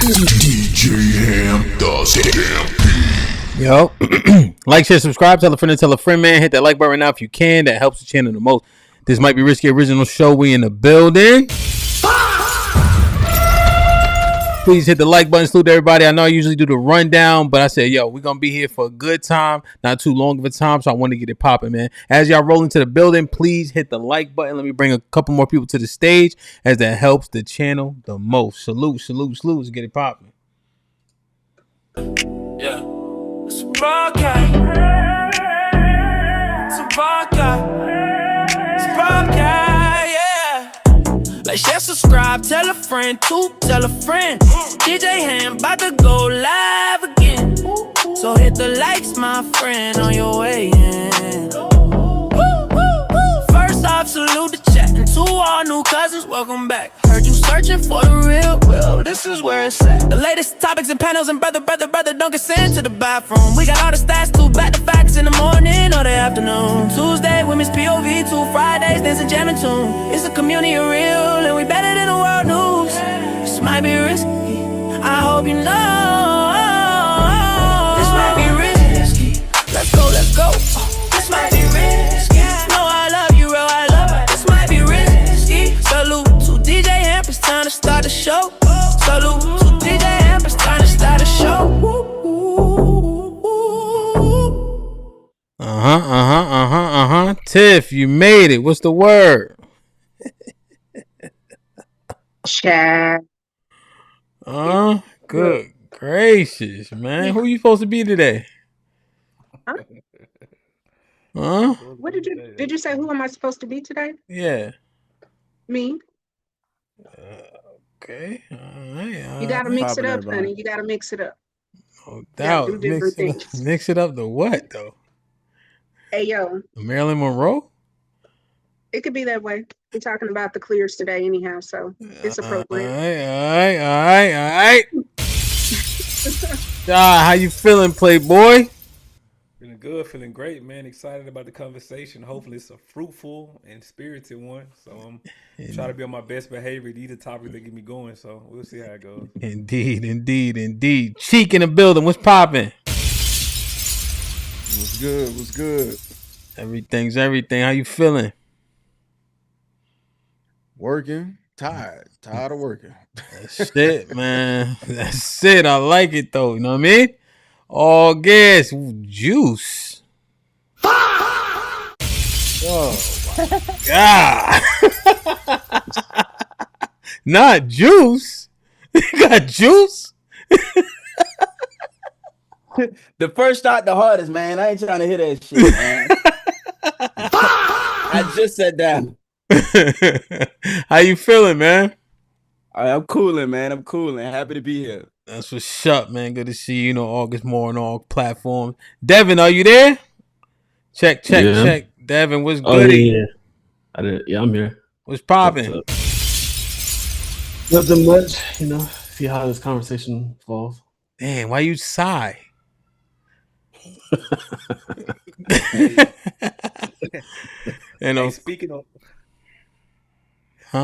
DJ Hamp does Hamp. Yo, like, share, subscribe, tell a friend, man. Hit that like button right now if you can. That helps the channel the most. This might be Risky Original Show. We in the building. Please hit the like button. Salute everybody. I know I usually do the rundown, but I said, yo, we're going to be here for a good time. Not too long of a time, so I want to get it popping, man. As y'all roll into the building, please hit the like button. Let me bring a couple more people to the stage, as that helps the channel the most. Salute. Let's get it popping. Yeah. It's a broadcast. It's a broadcast. It's a broadcast, yeah. Like, share, subscribe, tell a friend, tell a friend. DJ Hamp about to go live again. So hit the likes, my friend, on your way in. First off, salute the chat, and to all new cousins, welcome back. Heard you searching for the real, well, this is where it's at. The latest topics and panels, and brother, don't get sent to the bathroom. We got all the stats, too, back to facts in the morning or the afternoon. Tuesday, women's POV, 2 Fridays, dancing, jamming tune. It's a community of real, and we better than the world news. This might be risky, I hope you know. This might be risky, let's go. This might be risky, no, I love you, real, I love it. This might be risky. Salute to DJ Hamp, it's time to start the show. Salute to DJ Hamp, it's time to start the show. Tiff, you made it. What's the word? Chat. Good gracious, man. Who you supposed to be today? Huh? What did you say? Who am I supposed to be today? Yeah. Me. Okay. All right. You gotta mix it up, honey. You gotta mix it up. No doubt. Mix it up to what though? Hey yo. Marilyn Monroe? It could be that way. We're talking about the clears today anyhow, so it's appropriate. All right. How you feeling, Playboy? Feeling good, feeling great, man. Excited about the conversation. Hopefully it's a fruitful and spirited one. So I'm trying to be on my best behavior. These are topics that get me going, so we'll see how it goes. Indeed. Cheek in the building. What's popping? What's good? Everything's everything. How you feeling? Working. Tired of working. That's it, man. That's it. I like it though. You know what I mean? All gas, juice. Oh my God. Not juice. You got juice? The first shot, the hardest, man. I ain't trying to hear that shit, man. I just sat down. How you feeling, man? I'm cooling, man. I'm cooling. Happy to be here. That's what's up, man. Good to see you. August more on all platforms. Devin, are you there? Check. Devin, what's good? Yeah, I'm here. What's popping? Nothing much, see how this conversation falls. Damn, why you sigh?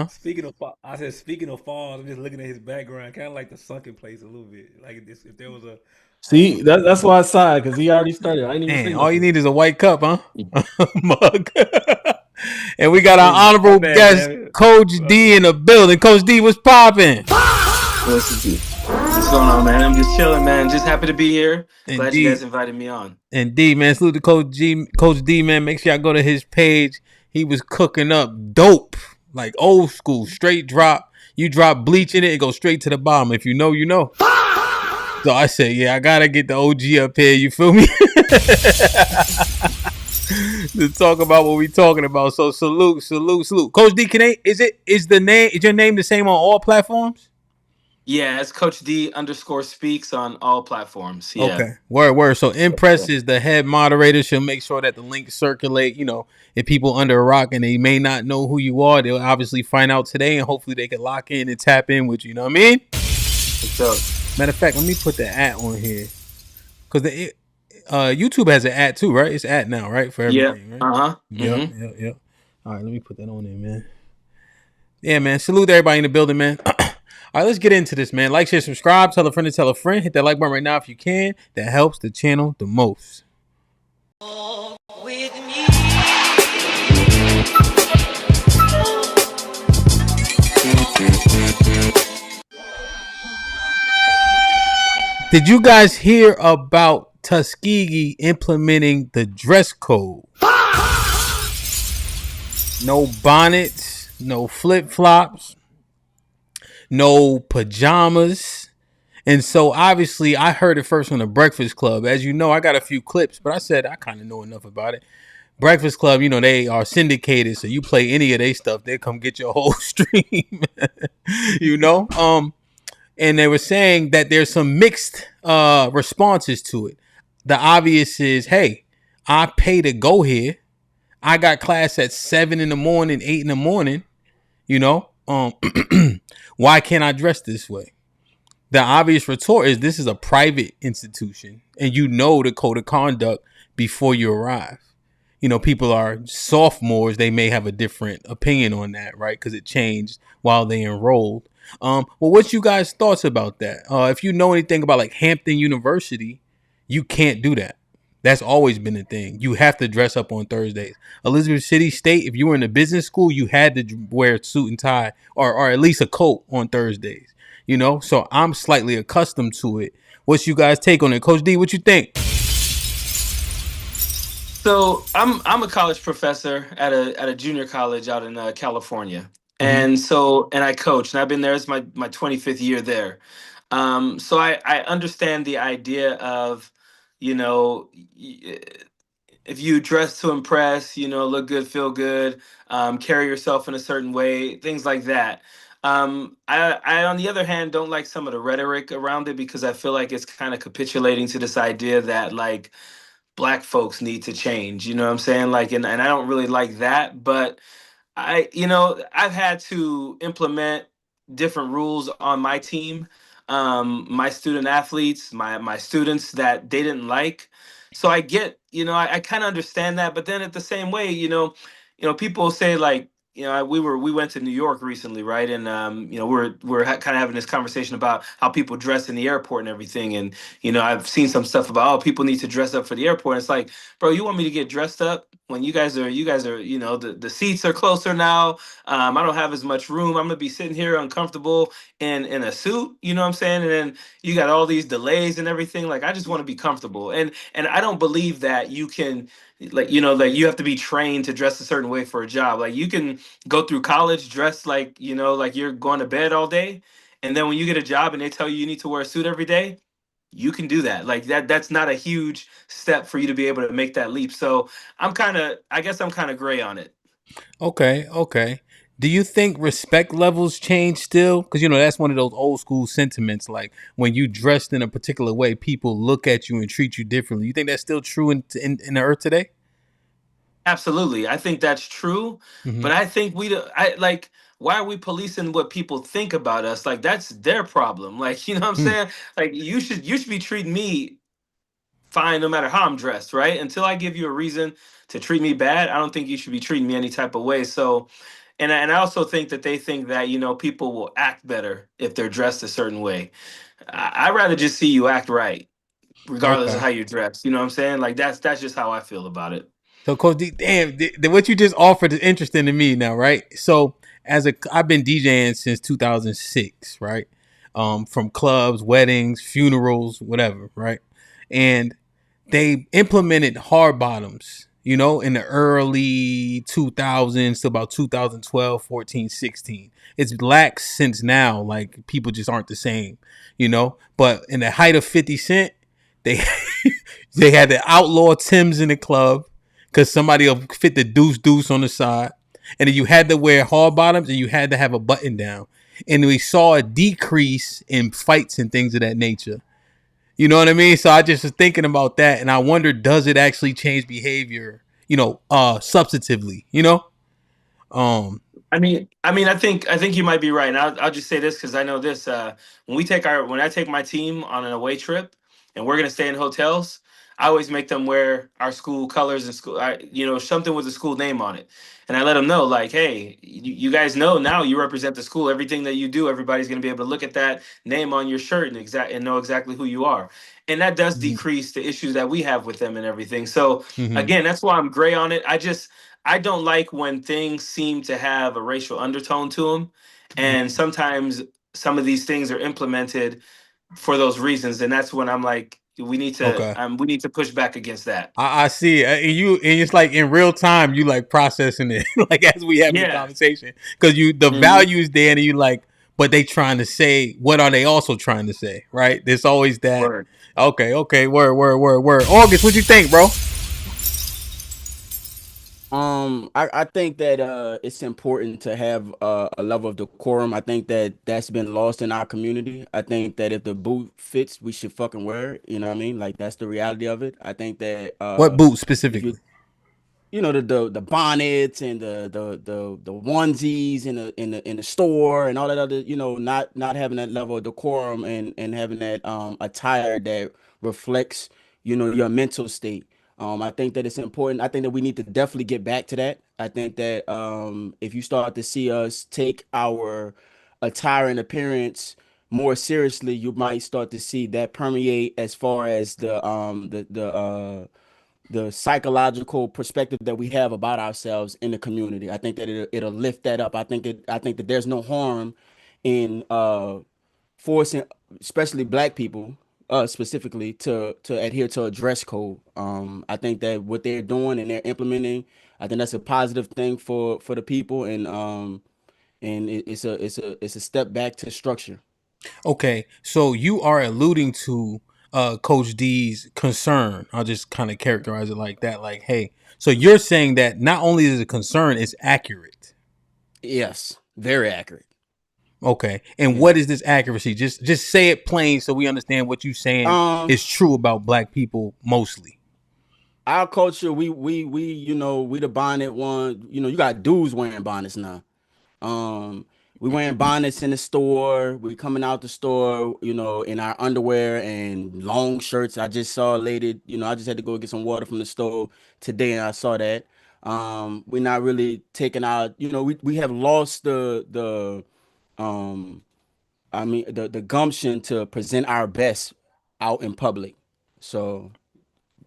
Speaking of falls, I'm just looking at his background, kind of like the sunken place a little bit. Like this, if there was a see, that's why I sighed, because he already started. I ain't even all you need is a white cup, huh? Mug. And we got our honorable guest, Coach D, in the building. Coach D, what's popping? What's going on, man? I'm just chilling, man. Just happy to be here. Glad you guys invited me on. Indeed, man. Salute to Coach D, man. Make sure y'all go to his page. He was cooking up dope, like old school, straight drop. You drop bleach in it, it goes straight to the bottom. If you know, you know. So I said, yeah, I gotta get the OG up here. You feel me? To talk about what we talking about. So salute. Coach D, is your name the same on all platforms? Yeah, it's Coach D _speaks on all platforms. Yeah. Okay. Word. So Impress is the head moderator. She'll make sure that the links circulate. If people under a rock and they may not know who you are, they'll obviously find out today, and hopefully they can lock in and tap in with you. You know what I mean? So, matter of fact, let me put the @ on here, because the YouTube has an @ too, right? It's @ now, right? For everything, right? Yep. All right, let me put that on there, man. Yeah, man. Salute to everybody in the building, man. All right, let's get into this, man. Like, share, subscribe, tell a friend to tell a friend. Hit that like button right now if you can. That helps the channel the most. With me. Did you guys hear about Tuskegee implementing the dress code? No bonnets, no flip-flops, no pajamas. And so obviously I heard it first on the Breakfast Club. As you know, I got a few clips, but I said I kind of know enough about it. Breakfast Club, you know, they are syndicated, so you play any of their stuff, they come get your whole stream. you know? And they were saying that there's some mixed responses to it. The obvious is, hey, I pay to go here. I got class at 7 in the morning, 8 in the morning. You know, why can't I dress this way? The obvious retort is this is a private institution, and you know the code of conduct before you arrive. You know, people are sophomores; they may have a different opinion on that, right? Because it changed while they enrolled. Well, what's you guys' thoughts about that? If you know anything about like Hampton University, you can't do that. That's always been a thing. You have to dress up on Thursdays. Elizabeth City State, if you were in a business school, you had to wear a suit and tie or at least a coat on Thursdays. You know, so I'm slightly accustomed to it. What's you guys' take on it, Coach D? What you think? So I'm a college professor at a junior college out in California, and I coach, and I've been there. It's my 25th year there. So I understand the idea of, you know, if you dress to impress, you know, look good, feel good, carry yourself in a certain way, things like that. I, on the other hand, don't like some of the rhetoric around it because I feel like it's kind of capitulating to this idea that like black folks need to change. You know what I'm saying? Like, and I don't really like that, but I've had to implement different rules on my team, my student athletes, my students that they didn't like. So I get, I kind of understand that, but then at the same way, people say like, we went to New York recently, right? And we're kind of having this conversation about how people dress in the airport and everything. And I've seen some stuff about, oh, people need to dress up for the airport. It's like, bro, you want me to get dressed up when you guys are the seats are closer now. I don't have as much room. I'm gonna be sitting here uncomfortable in a suit. You know what I'm saying? And then you got all these delays and everything. Like, I just want to be comfortable. And I don't believe that you can, like you have to be trained to dress a certain way for a job. Like, you can go through college dressed like like you're going to bed all day, and then when you get a job and they tell you need to wear a suit every day, you can do that. Like, that's not a huge step for you to be able to make that leap. So I guess I'm kind of gray on it. Okay. Do you think respect levels change still? Because, that's one of those old school sentiments. Like, when you dressed in a particular way, people look at you and treat you differently. You think that's still true in the earth today? Absolutely. I think that's true. But I think why are we policing what people think about us? Like, that's their problem. Like, you know what I'm saying? Like, you should be treating me fine no matter how I'm dressed, right? Until I give you a reason to treat me bad, I don't think you should be treating me any type of way. So, and I also think that they think that, people will act better if they're dressed a certain way. I'd rather just see you act right, regardless of Okay. how you dress. You know what I'm saying? Like, that's just how I feel about it. So, Coach D, damn, what you just offered is interesting to me now, right? So, I've been DJing since 2006, right? From clubs, weddings, funerals, whatever, right? And they implemented hard bottoms, in the early 2000s to about 2012, 14, 16. It's lax since now. Like, people just aren't the same, But in the height of 50 Cent, they they had the outlaw Timbs in the club because somebody will fit the deuce on the side. And then you had to wear hard bottoms and you had to have a button down. And we saw a decrease in fights and things of that nature. You know what I mean? So I just was thinking about that, and I wonder, does it actually change behavior? Substantively. I think you might be right. And I'll just say this because I know this. When I take my team on an away trip, and we're gonna stay in hotels, I always make them wear our school colors and school, something with the school name on it. And I let them know, like, hey, you guys know now you represent the school. Everything that you do, everybody's going to be able to look at that name on your shirt and know exactly who you are. And that does decrease the issues that we have with them and everything. So again, that's why I'm gray on it. I don't like when things seem to have a racial undertone to them, and sometimes some of these things are implemented for those reasons, and that's when I'm like, we need Okay. to push back against that. I see. And it's like in real time, you like processing it, like as we having the Yeah. conversation, because the values there, and you like, but they trying to say, what are they also trying to say, right? There's always that. Word. Okay, word. August, what you think, bro? I think that it's important to have a level of decorum. I think that that's been lost in our community. I think that if the boot fits, we should fucking wear it. You know what I mean? Like that's the reality of it. I think that What boot if you specifically? the bonnets and the onesies in the store and all that other, not having that level of decorum and having that attire that reflects your mental state. I think that it's important. I think that we need to definitely get back to that. I think that if you start to see us take our attire and appearance more seriously, you might start to see that permeate as far as the psychological perspective that we have about ourselves in the community. I think that it'll lift that up. I think that there's no harm in forcing, especially black people, specifically to adhere to a dress code. I think that what they're doing and they're implementing, I think that's a positive thing for the people, and it's a step back to structure. Okay, so you are alluding to Coach D's concern. I'll just kind of characterize it like that. Like, hey, so you're saying that not only is it a concern, it's accurate. Yes, very accurate. Okay, and Yeah. what is this accuracy? Just say it plain so we understand what you're saying is true about black people mostly. Our culture, we the bonnet one. You got dudes wearing bonnets now. We wearing bonnets in the store. We coming out the store, in our underwear and long shirts. I just saw a lady, I just had to go get some water from the store today, and I saw that. We're not really taking out, we have lost um, the gumption to present our best out in public. So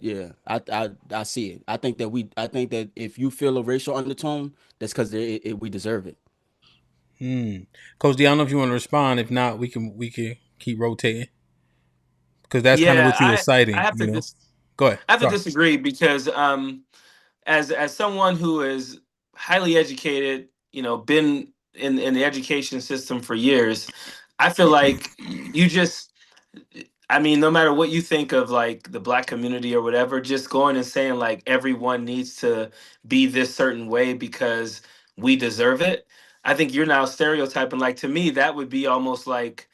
yeah, I see it. I think that if you feel a racial undertone, that's because we deserve it. Coach D, I don't know if you want to respond. If not, we can keep rotating because that's kind of Yeah, what you were I citing. have to Go ahead. I have to Sorry. disagree because as someone who is highly educated, been in the education system for years, I feel like you just, I mean, no matter what you think of like the black community or whatever, just going and saying like everyone needs to be this certain way because we deserve it. I think you're now stereotyping. Like to me, that would be almost like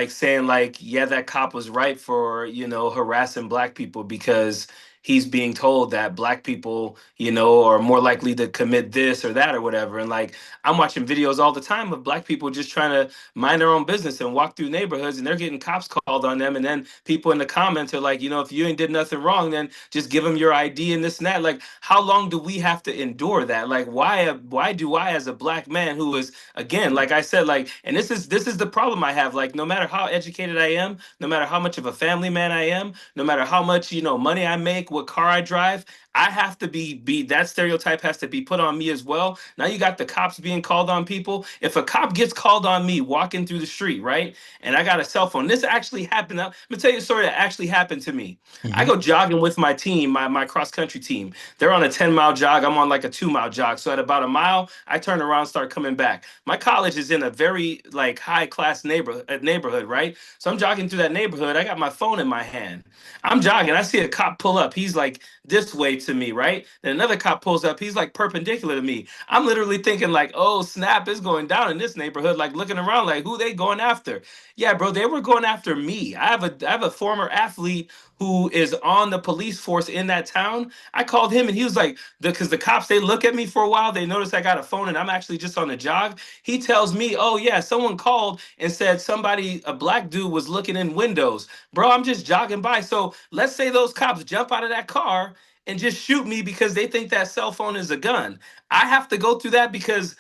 saying like, yeah, that cop was right for, harassing black people because he's being told that black people, are more likely to commit this or that or whatever. And like I'm watching videos all the time of black people just trying to mind their own business and walk through neighborhoods, and they're getting cops called on them, and then people in the comments are like, if you ain't did nothing wrong, then just give them your ID and this and that. Like how long do we have to endure that? Like why do I, as a black man who is, again, like I said, like, and this is the problem I have, like no matter how educated I am, no matter how much of a family man I am, no matter how much money I make, what car I drive, I have to be that stereotype has to be put on me as well. Now you got the cops being called on people. If a cop gets called on me walking through the street, right, and I got a cell phone, this actually happened. Let me tell you a story that actually happened to me. I go jogging with my team, my cross country team. They're on a 10-mile jog. I'm on like a 2-mile jog. So at about a mile, I turn around, start coming back. My college is in a very like high class neighborhood, right? So I'm jogging through that neighborhood. I got my phone in my hand. I'm jogging. I see a cop pull up. He's like this way to me, right? Then another cop pulls up. He's like perpendicular to me. I'm literally thinking like, oh snap, it's going down in this neighborhood. Like looking around, like who they going after? Yeah, bro, they were going after me. I have a former athlete who is on the police force in that town. I called him and he was like, because the cops, they look at me for a while, they notice I got a phone and I'm actually just on a jog. He tells me, oh yeah, someone called and said somebody, a black dude was looking in windows. Bro, I'm just jogging by. So let's say those cops jump out of that car and just shoot me because they think that cell phone is a gun. I have to go through that because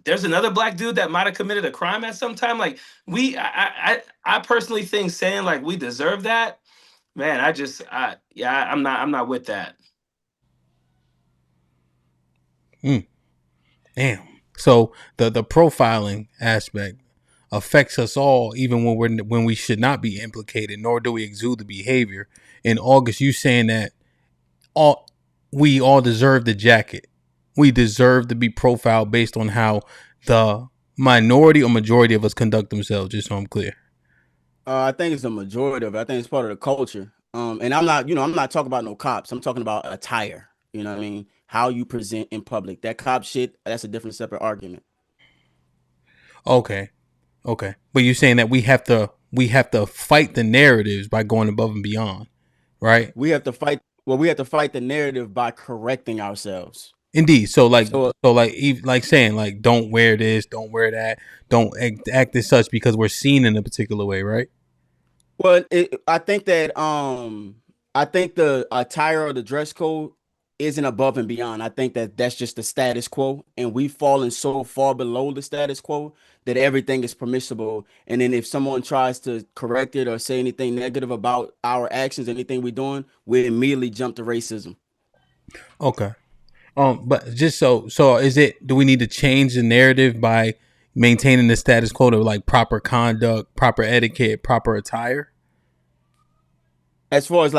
there's another black dude that might have committed a crime at some time. Like I personally think saying like we deserve that, man. I'm not with that. Damn. So the profiling aspect affects us all, even when we should not be implicated, nor do we exude the behavior. In August, you saying that we all deserve the jacket. We deserve to be profiled based on how the minority or majority of us conduct themselves. Just so I'm clear. I think it's a majority of it. I think it's part of the culture. And I'm not talking about no cops. I'm talking about attire. You know what I mean? How you present in public. That cop shit, that's a different separate argument. Okay. But you're saying that we have to fight the narratives by going above and beyond, right? We have to fight the narrative by correcting ourselves. Indeed. So saying like don't wear this, don't wear that, don't act as such because we're seen in a particular way, right? Well, I think that I think the attire or the dress code isn't above and beyond. I think that that's just the status quo, and we've fallen so far below the status quo that everything is permissible. And then if someone tries to correct it or say anything negative about our actions, anything we're doing, we immediately jump to racism. Okay. But just so is it? Do we need to change the narrative by maintaining the status quo of like proper conduct, proper etiquette, proper attire? As far as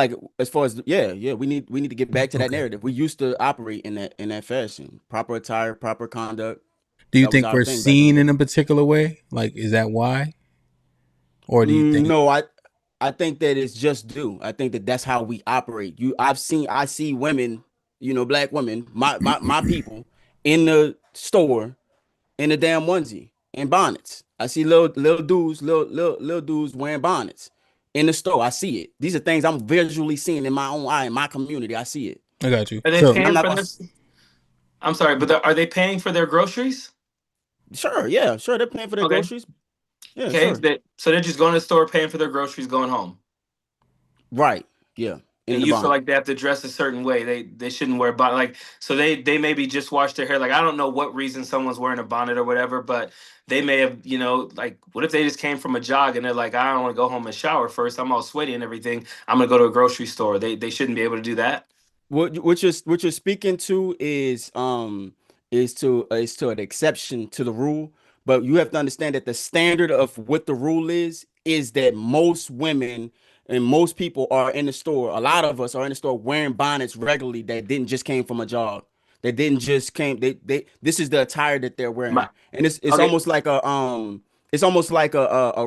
yeah, we need to get back to that narrative. We used to operate in that fashion, proper attire, proper conduct. Do you think we're seen in a particular way? Like, is that why? Or do you think? No, I think that it's just due. I think that that's how we operate. I see women, black women, my people in the store in a damn onesie and bonnets. I see little dudes wearing bonnets in the store. I see it. These are things I'm visually seeing in my own eye, in my community. I see it. I got you. Are they paying for this? I'm sorry, but are they paying for their groceries? Sure, yeah, sure. They're paying for their groceries. Yeah, okay, sure. So they're just going to the store, paying for their groceries, going home. Right. Yeah. And you feel like they have to dress a certain way. They shouldn't wear bonnet. Like, so they maybe just wash their hair. Like, I don't know what reason someone's wearing a bonnet or whatever, but they may have, like, what if they just came from a jog and they're like, I don't want to go home and shower first. I'm all sweaty and everything. I'm gonna go to a grocery store. They shouldn't be able to do that. What you're speaking to is to an exception to the rule, but you have to understand that the standard of what the rule is that most women and most people are in the store. A lot of us are in the store wearing bonnets regularly that didn't just came from a job. That didn't just came. This is the attire that they're wearing, and it's okay. Almost like a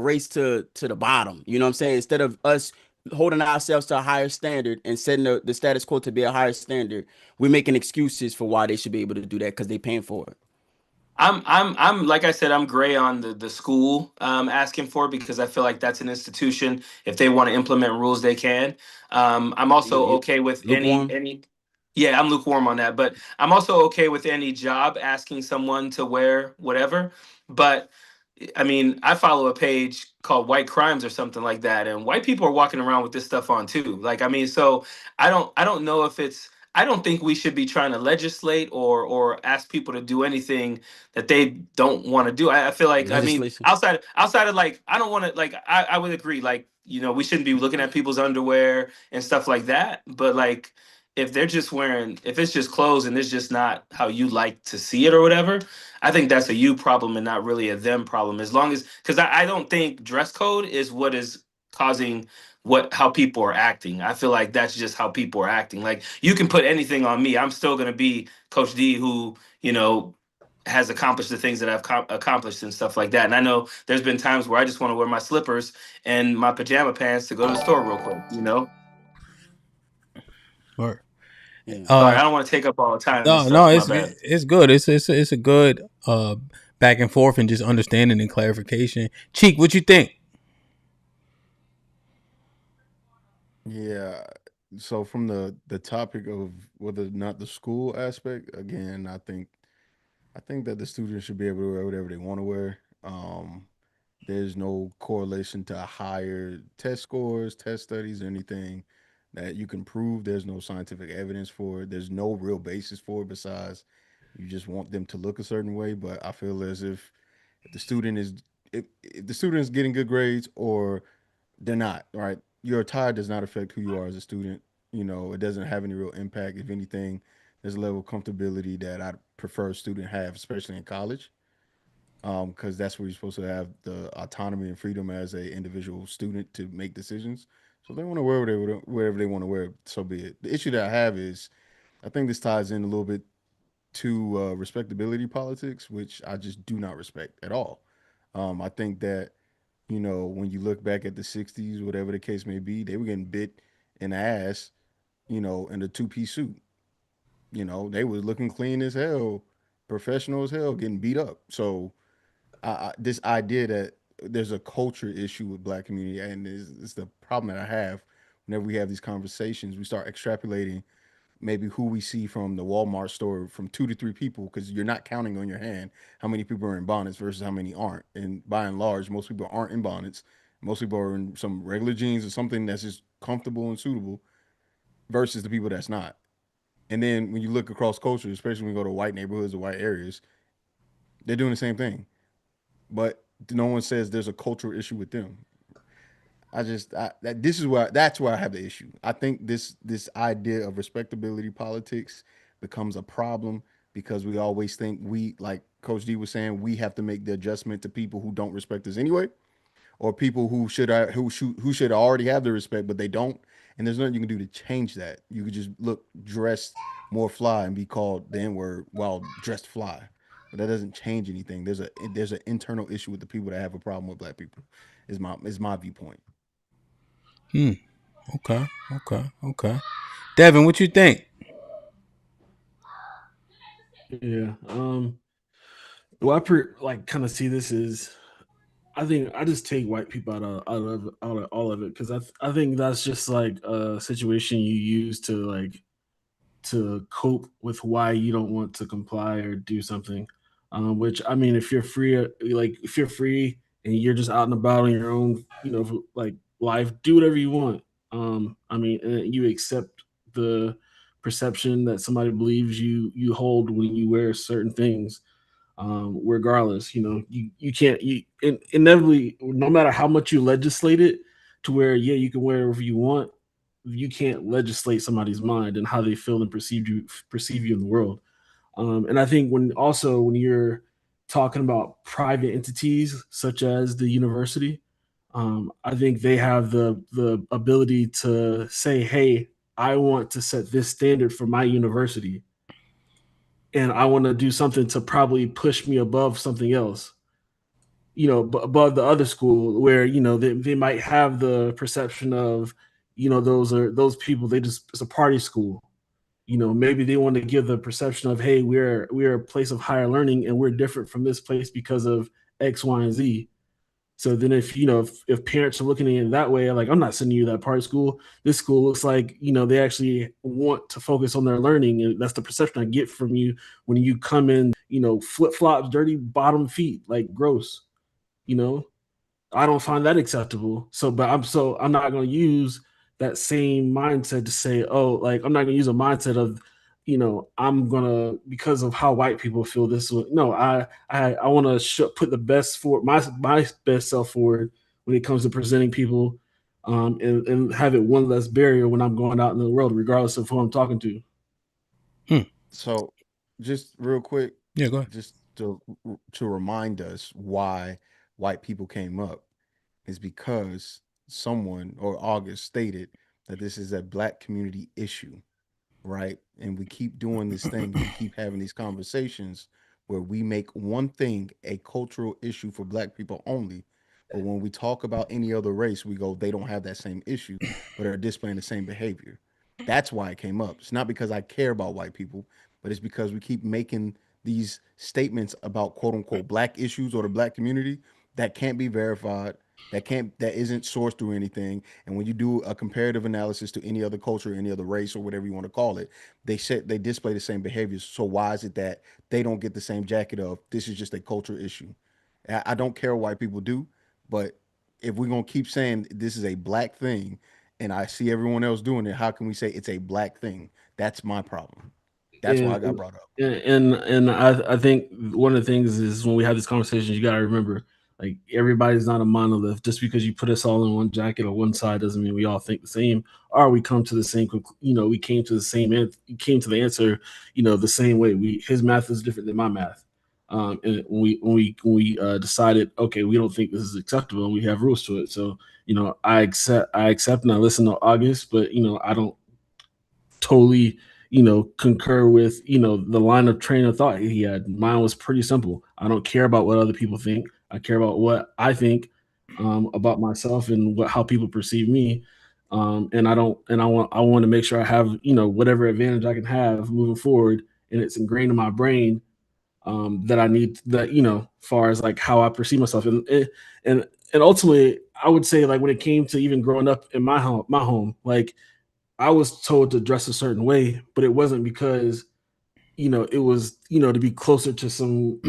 race to the bottom. You know what I'm saying? Instead of us holding ourselves to a higher standard and setting the status quo to be a higher standard, we're making excuses for why they should be able to do that because they're paying for it. I'm like I said, I'm gray on the school asking for it because I feel like that's an institution. If they want to implement rules, they can. I'm also okay with any. Yeah, I'm lukewarm on that, but I'm also okay with any job asking someone to wear whatever. But I mean, I follow a page called White Crimes or something like that, and white people are walking around with this stuff on too. Like, I mean, so I don't know if it's. I don't think we should be trying to legislate or ask people to do anything that they don't want to do. I feel like, I mean, outside of like, I don't want to, like, I would agree, like, we shouldn't be looking at people's underwear and stuff like that. But like, if it's just clothes and it's just not how you like to see it or whatever, I think that's a you problem and not really a them problem. As long as, because I don't think dress code is what is causing how people are acting. I feel like that's just how people are acting. Like, you can put anything on me, I'm still going to be Coach D, who has accomplished the things that I've accomplished and stuff like that. And I know there's been times where I just want to wear my slippers and my pajama pants to go to the store real quick. Right. Yeah. Sorry, Uh, I don't want to take up all the time and no, no, stuff. My it's bad. it's good. It's a good back and forth and just understanding and clarification. Cheek, what you think? Yeah. So from the topic of whether or not the school aspect, again, I think that the students should be able to wear whatever they want to wear. There's no correlation to higher test scores, test studies, or anything that you can prove. There's no scientific evidence for it. There's no real basis for it besides you just want them to look a certain way. But I feel as if the student is if the student is getting good grades or they're not, right? Your attire does not affect who you are as a student. It doesn't have any real impact. If anything, there's a level of comfortability that I prefer a student have, especially in college, because that's where you're supposed to have the autonomy and freedom as a individual student to make decisions. So if they want to wear whatever they want to wear, so be it. The issue that I have is, I think this ties in a little bit to respectability politics, which I just do not respect at all. I think that when you look back at the '60s, whatever the case may be, they were getting bit in the ass, in a two-piece suit. They was looking clean as hell, professional as hell, getting beat up. So this idea that there's a culture issue with black community, and is the problem that I have whenever we have these conversations. We start extrapolating maybe who we see from the Walmart store from 2 to 3 people, because you're not counting on your hand how many people are in bonnets versus how many aren't. And by and large, most people aren't in bonnets. Most people are in some regular jeans or something that's just comfortable and suitable versus the people that's not. And then when you look across culture, especially when you go to white neighborhoods or white areas, they're doing the same thing. But no one says there's a cultural issue with them. That's where I have the issue. I think this idea of respectability politics becomes a problem because we always think, we, like Coach D was saying, we have to make the adjustment to people who don't respect us anyway, or people who should already have the respect but they don't. And there's nothing you can do to change that. You could just look dressed more fly and be called the N word while dressed fly, but that doesn't change anything. There's an internal issue with the people that have a problem with black people. Is my viewpoint. Hmm. Okay. Okay. Okay. Devin, what you think? Yeah. Well, like kind of see this is, I think I just take white people out of all of it, because I think that's just like a situation you use to to cope with why you don't want to comply or do something. Which, I mean, if you're free, if you're free and you're just out and about on your own, like life, do whatever you want. I mean, and you accept the perception that somebody believes you hold when you wear certain things. Regardless, you can't, inevitably, no matter how much you legislate it to where, yeah, you can wear whatever you want, you can't legislate somebody's mind and how they feel and perceive you in the world. And I think when you're talking about private entities such as the university, I think they have the ability to say, "Hey, I want to set this standard for my university, and I want to do something to probably push me above something else." Above the other school, where they might have the perception of, those people, they just, it's a party school. Maybe they want to give the perception of, hey, we're a place of higher learning and we're different from this place because of X, Y, and Z. So then, if parents are looking at it that way, like, I'm not sending you to that party school. This school looks like, they actually want to focus on their learning, and that's the perception I get from you when you come in, flip flops, dirty bottom feet, like gross. you know I don't find that acceptable. I'm not going to use that same mindset to say, oh, like, I'm not going to use a mindset of, I'm going to, because of how white people feel this way. No, I want to put the best for my best self forward when it comes to presenting people, and have it one less barrier when I'm going out in the world, regardless of who I'm talking to. Hmm. So, just real quick, Yeah, go ahead. just to remind us why white people came up, is because someone, or August, stated that this is a black community issue, right? And we keep doing this thing, we keep having these conversations where we make one thing a cultural issue for black people only. But when we talk about any other race, we go, they don't have that same issue, but are displaying the same behavior. That's why it came up. It's not because I care about white people, but it's because we keep making these statements about quote unquote black issues or the black community that can't be verified, that isn't sourced through anything. And when you do a comparative analysis to any other culture, any other race, or whatever you want to call it, they display the same behaviors. So why is it that they don't get the same jacket of this is just a culture issue? I don't care what white people do, but if we're gonna keep saying this is a black thing, and I see everyone else doing it, how can we say it's a black thing? That's my problem. That's why I got And brought up. and I think one of the things is when we have these conversations, you got to remember, like, everybody's not a monolith. Just because you put us all in one jacket or one side doesn't mean we all think the same, or we come to the same. We came to the same. Came to the answer, the same way. His math is different than my math. And when we decided, okay, we don't think this is acceptable, and we have rules to it. So I accept and I listen to August, but I don't totally concur with the line of train of thought he had. Mine was pretty simple. I don't care about what other people think. I care about what I think about myself and how people perceive me. And I want to make sure I have whatever advantage I can have moving forward, and it's ingrained in my brain that I need, that far as like how I perceive myself. And ultimately I would say, like, when it came to even growing up in my home, like, I was told to dress a certain way, but it wasn't because it was to be closer to some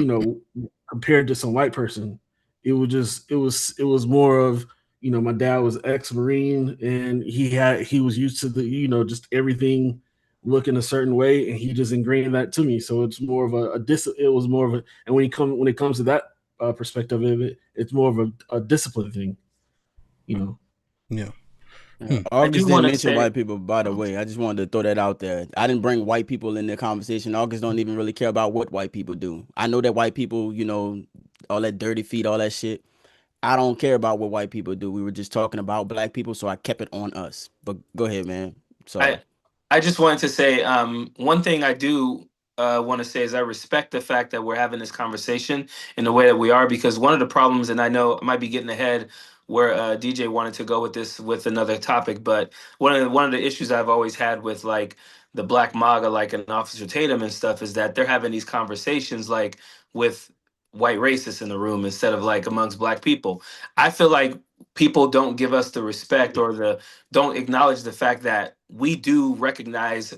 compared to some white person. It was more of, my dad was ex-marine, and he was used to the just everything looking a certain way, and he just ingrained that to me. So it's more of it was more of a, and when it comes to that perspective of it, it's more of a discipline thing, you know. Yeah. I do August didn't want to mention say, white people, by the way. I just wanted to throw that out there. I didn't bring white people in the conversation. August don't even really care about what white people do. I know that white people, all that dirty feet, all that shit. I don't care about what white people do. We were just talking about black people, so I kept it on us. But go ahead, man. Sorry. I I just wanted to say, one thing I do want to say is I respect the fact that we're having this conversation in the way that we are, because one of the problems, and I know I might be getting ahead where DJ wanted to go with this with another topic, but one of the issues I've always had with, like, the Black MAGA, like an Officer Tatum and stuff, is that they're having these conversations like with white racists in the room instead of like amongst black people. I feel like people don't give us the respect, or the don't acknowledge the fact that we do recognize,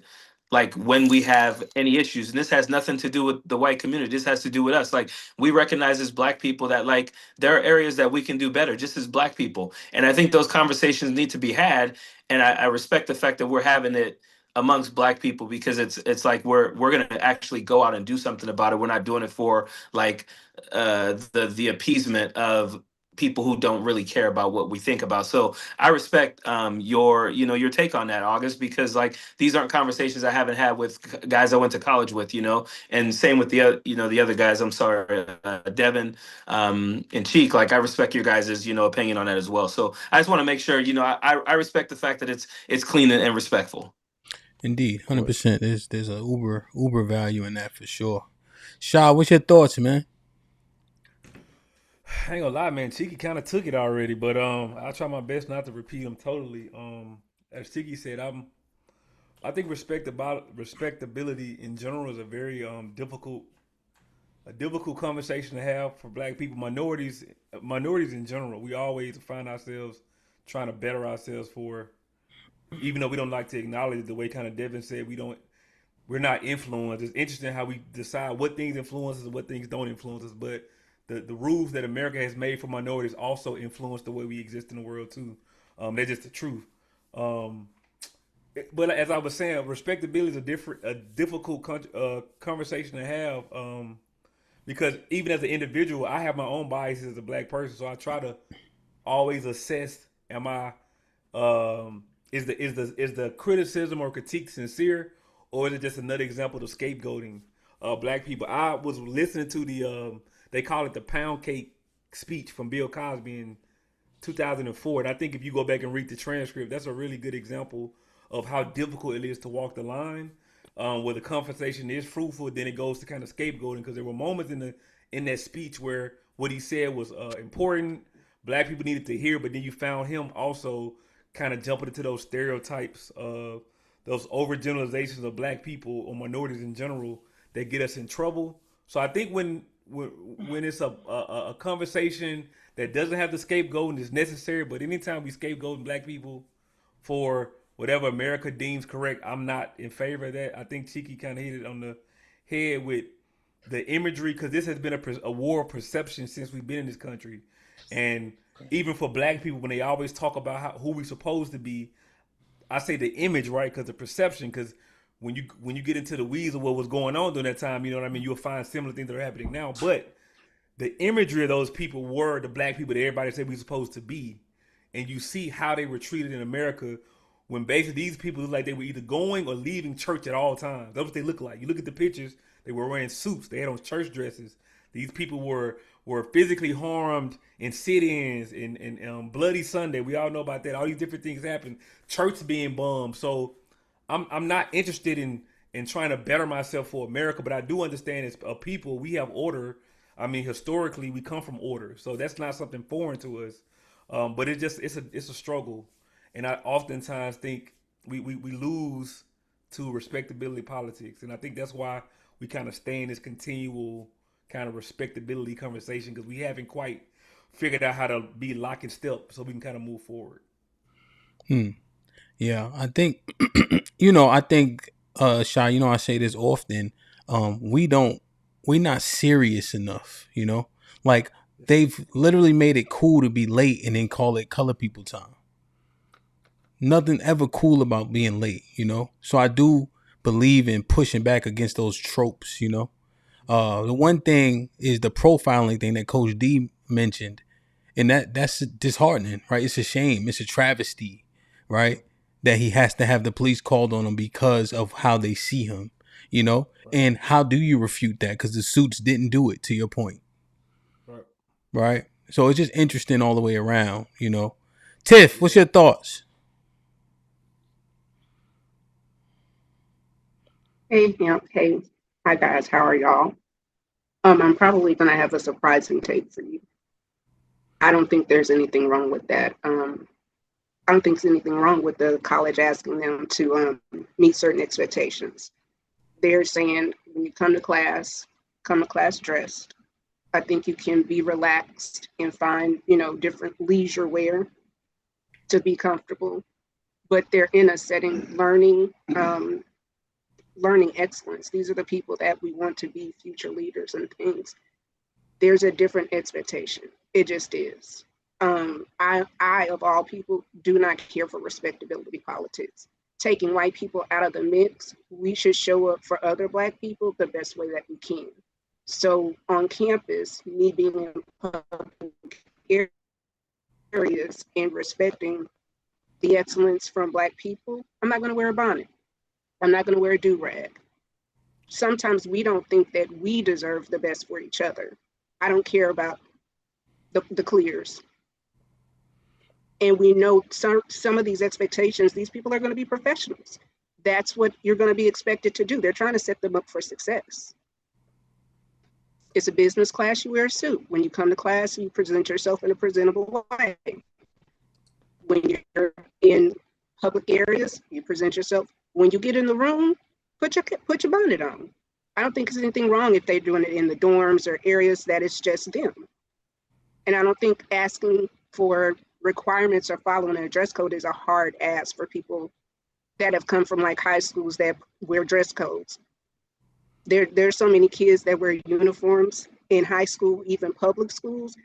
like, when we have any issues, and this has nothing to do with the white community, this has to do with us. Like, we recognize as black people that, like, there are areas that we can do better just as black people, and I think those conversations need to be had. And I respect the fact that we're having it amongst black people, because it's like we're gonna actually go out and do something about it. We're not doing it for, like, the appeasement of people who don't really care about what we think about. So I respect your take on that, August, because, like, these aren't conversations I haven't had with guys I went to college with, and same with the other guys. I'm sorry, Devin, and Cheek. Like, I respect your guys' opinion on that as well. So I just want to make sure, I respect the fact that it's clean and respectful. Indeed, 100%. There's a uber value in that for sure. Shaw, what's your thoughts, man? I ain't gonna lie, man. Cheeky kind of took it already, but I'll try my best not to repeat them totally. As Cheeky said, I think respectability in general is a very difficult conversation to have for black people. Minorities in general, we always find ourselves trying to better ourselves for, even though we don't like to acknowledge it, the way kind of Devin said, we're not influenced. It's interesting how we decide what things influence us and what things don't influence us, but the rules that America has made for minorities also influence the way we exist in the world too. That's just the truth. But as I was saying, respectability is a difficult conversation to have, because even as an individual, I have my own biases as a black person, so I try to always assess: am I is the criticism or critique sincere, or is it just another example of scapegoating black people? I was listening to the they call it the pound cake speech from Bill Cosby in 2004, and I think if you go back and read the transcript, that's a really good example of how difficult it is to walk the line, where the conversation is fruitful, then it goes to kind of scapegoating, because there were moments in that speech where what he said was important, black people needed to hear, but then you found him also kind of jumping into those stereotypes of those overgeneralizations of black people or minorities in general that get us in trouble. So I think when it's a conversation that doesn't have the scapegoat and is necessary, but anytime we scapegoat black people for whatever America deems correct, I'm not in favor of that. I think Cheeky kind of hit it on the head with the imagery, because this has been a war of perception since we've been in this country. And even for black people, when they always talk about who we're supposed to be, I say the image, right? Because the perception, because when you get into the weeds of what was going on during that time, you know what I mean, you'll find similar things that are happening now. But the imagery of those people were the black people that everybody said we were supposed to be. And you see how they were treated in America, when basically these people look like they were either going or leaving church at all times. That's what they look like. You look at the pictures, they were wearing suits, they had on church dresses. These people were physically harmed in sit-ins and Bloody Sunday. We all know about that. All these different things happen. Church being bombed. So I'm not interested in trying to better myself for America, but I do understand as a people, we have order. I mean, historically, we come from order. So that's not something foreign to us. But it's a struggle. And I oftentimes think we lose to respectability politics. And I think that's why we kind of stay in this continual kind of respectability conversation, because we haven't quite figured out how to be lock and step so we can kind of move forward. Yeah, I think, Shy, I say this often, we're not serious enough, like they've literally made it cool to be late and then call it color people time. Nothing ever cool about being late, So I do believe in pushing back against those tropes, The one thing is the profiling thing that Coach D mentioned, and that's disheartening, right? It's a shame. It's a travesty, right? That he has to have the police called on him because of how they see him, And how do you refute that? Because the suits didn't do it, to your point. Right? So it's just interesting all the way around, Tiff, what's your thoughts? Hey, Hamp. Hey, hi guys. How are y'all? I'm probably gonna have a surprising take for you. I don't think there's anything wrong with that. I don't think there's anything wrong with the college asking them to meet certain expectations. They're saying when you come to class dressed. I think you can be relaxed and find, different leisure wear to be comfortable. But they're in a setting learning excellence. These are the people that we want to be future leaders and things. There's a different expectation. It just is. I of all people do not care for respectability politics. Taking white people out of the mix, we should show up for other Black people the best way that we can. So on campus, me being in public areas and respecting the excellence from Black people, I'm not going to wear a bonnet. I'm not going to wear a do-rag. Sometimes we don't think that we deserve the best for each other. I don't care about the clears. And we know some of these expectations, these people are going to be professionals. That's what you're going to be expected to do. They're trying to set them up for success. It's a business class, you wear a suit. When you come to class, you present yourself in a presentable way. When you're in public areas, you present yourself. When you get in the room, put your bonnet on. I don't think there's anything wrong if they're doing it in the dorms or areas that it's just them. And I don't think asking for requirements or following a dress code is a hard ask for people that have come from like high schools that wear dress codes. There's so many kids that wear uniforms in high school, even public schools,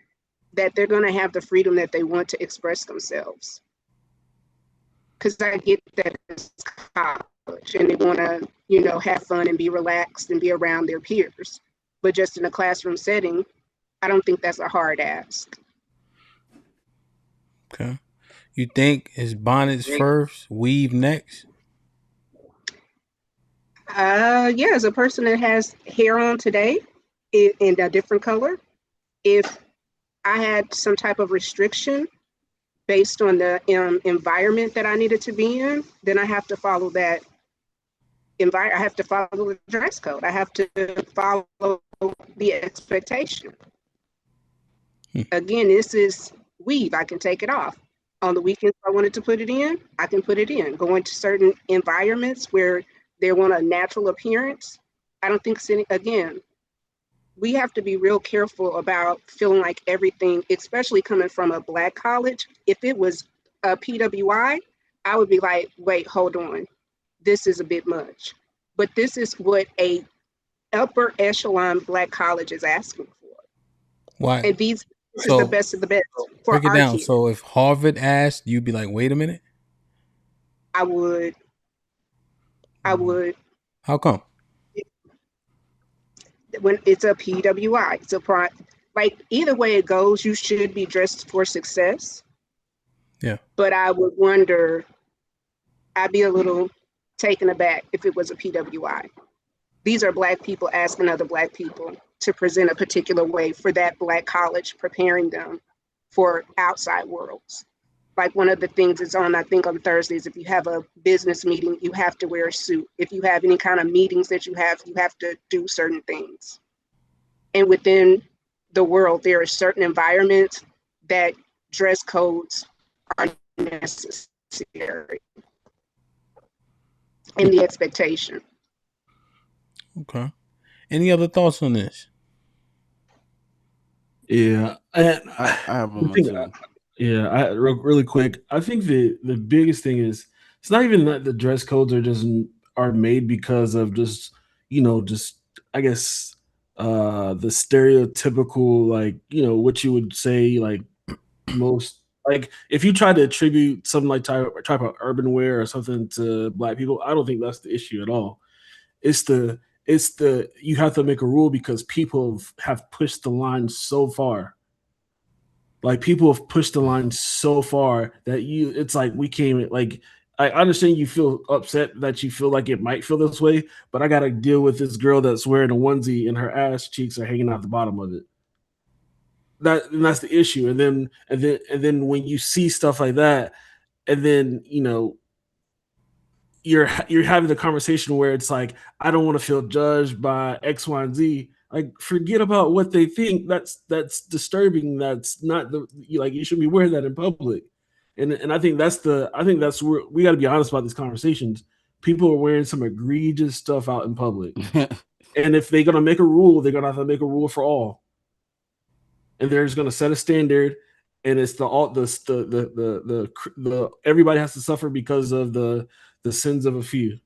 that they're going to have the freedom that they want to express themselves. Because I get that it's college and they want to, have fun and be relaxed and be around their peers. But just in a classroom setting, I don't think that's a hard ask. Okay. You think it's bonnets first, weave next? Yeah, as a person that has hair on today in a different color, if I had some type of restriction based on the environment that I needed to be in, then I have to follow that I have to follow the dress code. I have to follow the expectation. Again, this is weave. I can take it off. On the weekends, if I wanted to put it in, I can put it in. Going to certain environments where they want a natural appearance, I don't think sitting, again, we have to be real careful about feeling like everything, especially coming from a Black college. If it was a PWI, I would be like, wait, hold on. This is a bit much. But this is what a upper echelon Black college is asking for. Why? And this is the best of the best for break it our down. kids. So if Harvard asked, you'd be like, wait a minute. I would. How come? When it's a PWI, it's a like either way it goes, you should be dressed for success. Yeah. But I would wonder, I'd be a little taken aback if it was a PWI. These are Black people asking other Black people to present a particular way for that Black college, preparing them for outside worlds. Like one of the things is on, I think on Thursdays, if you have a business meeting, you have to wear a suit. If you have any kind of meetings that you have to do certain things. And within the world, there are certain environments that dress codes are necessary. And the expectation. Okay. Any other thoughts on this? Yeah, I have one more too. Yeah, really quick. I think the biggest thing is it's not even that the dress codes are made because of just I guess the stereotypical, like, what you would say, like most, like if you try to attribute something like type of urban wear or something to Black people, I don't think that's the issue at all. It's the you have to make a rule because people have pushed the line so far. Like people have pushed the line so far that it's like we came, like I understand you feel upset that you feel like it might feel this way, but I got to deal with this girl that's wearing a onesie and her ass cheeks are hanging out the bottom of it. That's the issue. And then when you see stuff like that, and then you're having the conversation where it's like, I don't want to feel judged by X, Y, and Z. Like, forget about what they think. That's disturbing. That's not you should be wearing that in public. And I think that's where we got to be honest about these conversations. People are wearing some egregious stuff out in public. And if they're gonna make a rule, they're gonna have to make a rule for all. And they're just gonna set a standard, and it's the everybody has to suffer because of the sins of a few.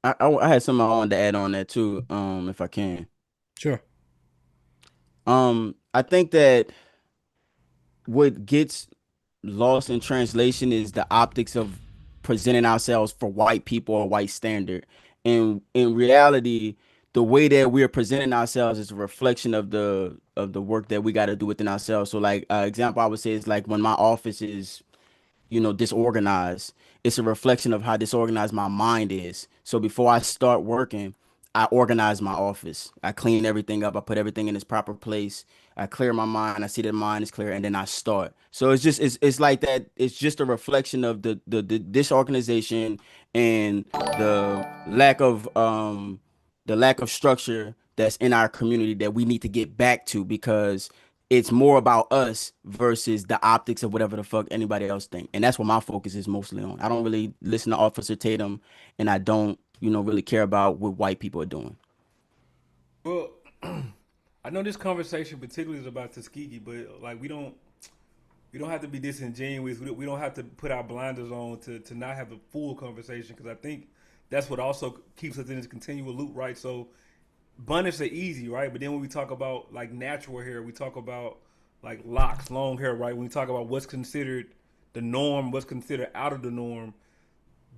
I had something I wanted to add on that too, if I can. Sure. I think that what gets lost in translation is the optics of presenting ourselves for white people or white standard. And in reality, the way that we are presenting ourselves is a reflection of the work that we got to do within ourselves. So like example I would say is like when my office is disorganized, it's a reflection of how disorganized my mind is. So before I start working, I organize my office. I clean everything up. I put everything in its proper place. I clear my mind. I see that the mind is clear, and then I start. So it's like that. It's just a reflection of the disorganization and the lack of structure that's in our community that we need to get back to, because it's more about us versus the optics of whatever the fuck anybody else think. And that's what my focus is mostly on. I don't really listen to Officer Tatum, and I don't, really care about what white people are doing. Well, I know this conversation particularly is about Tuskegee, but like we don't have to be disingenuous. We don't have to put our blinders on to not have a full conversation, because I think that's what also keeps us in this continual loop, right? So bunnies are easy, right? But then when we talk about like natural hair, we talk about like locks, long hair, right? When we talk about what's considered the norm, what's considered out of the norm,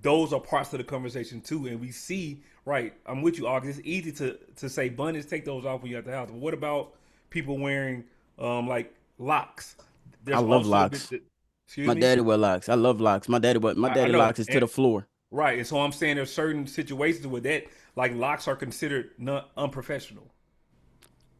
those are parts of the conversation too. And we see, right, I'm with you, August. It's easy to say bunnies, take those off when you're at the house. But what about people wearing like locks? I love locks. My daddy wear locks. I love locks. My daddy locks is to the floor. Right. And so I'm saying there's certain situations where that, like, locks are considered unprofessional.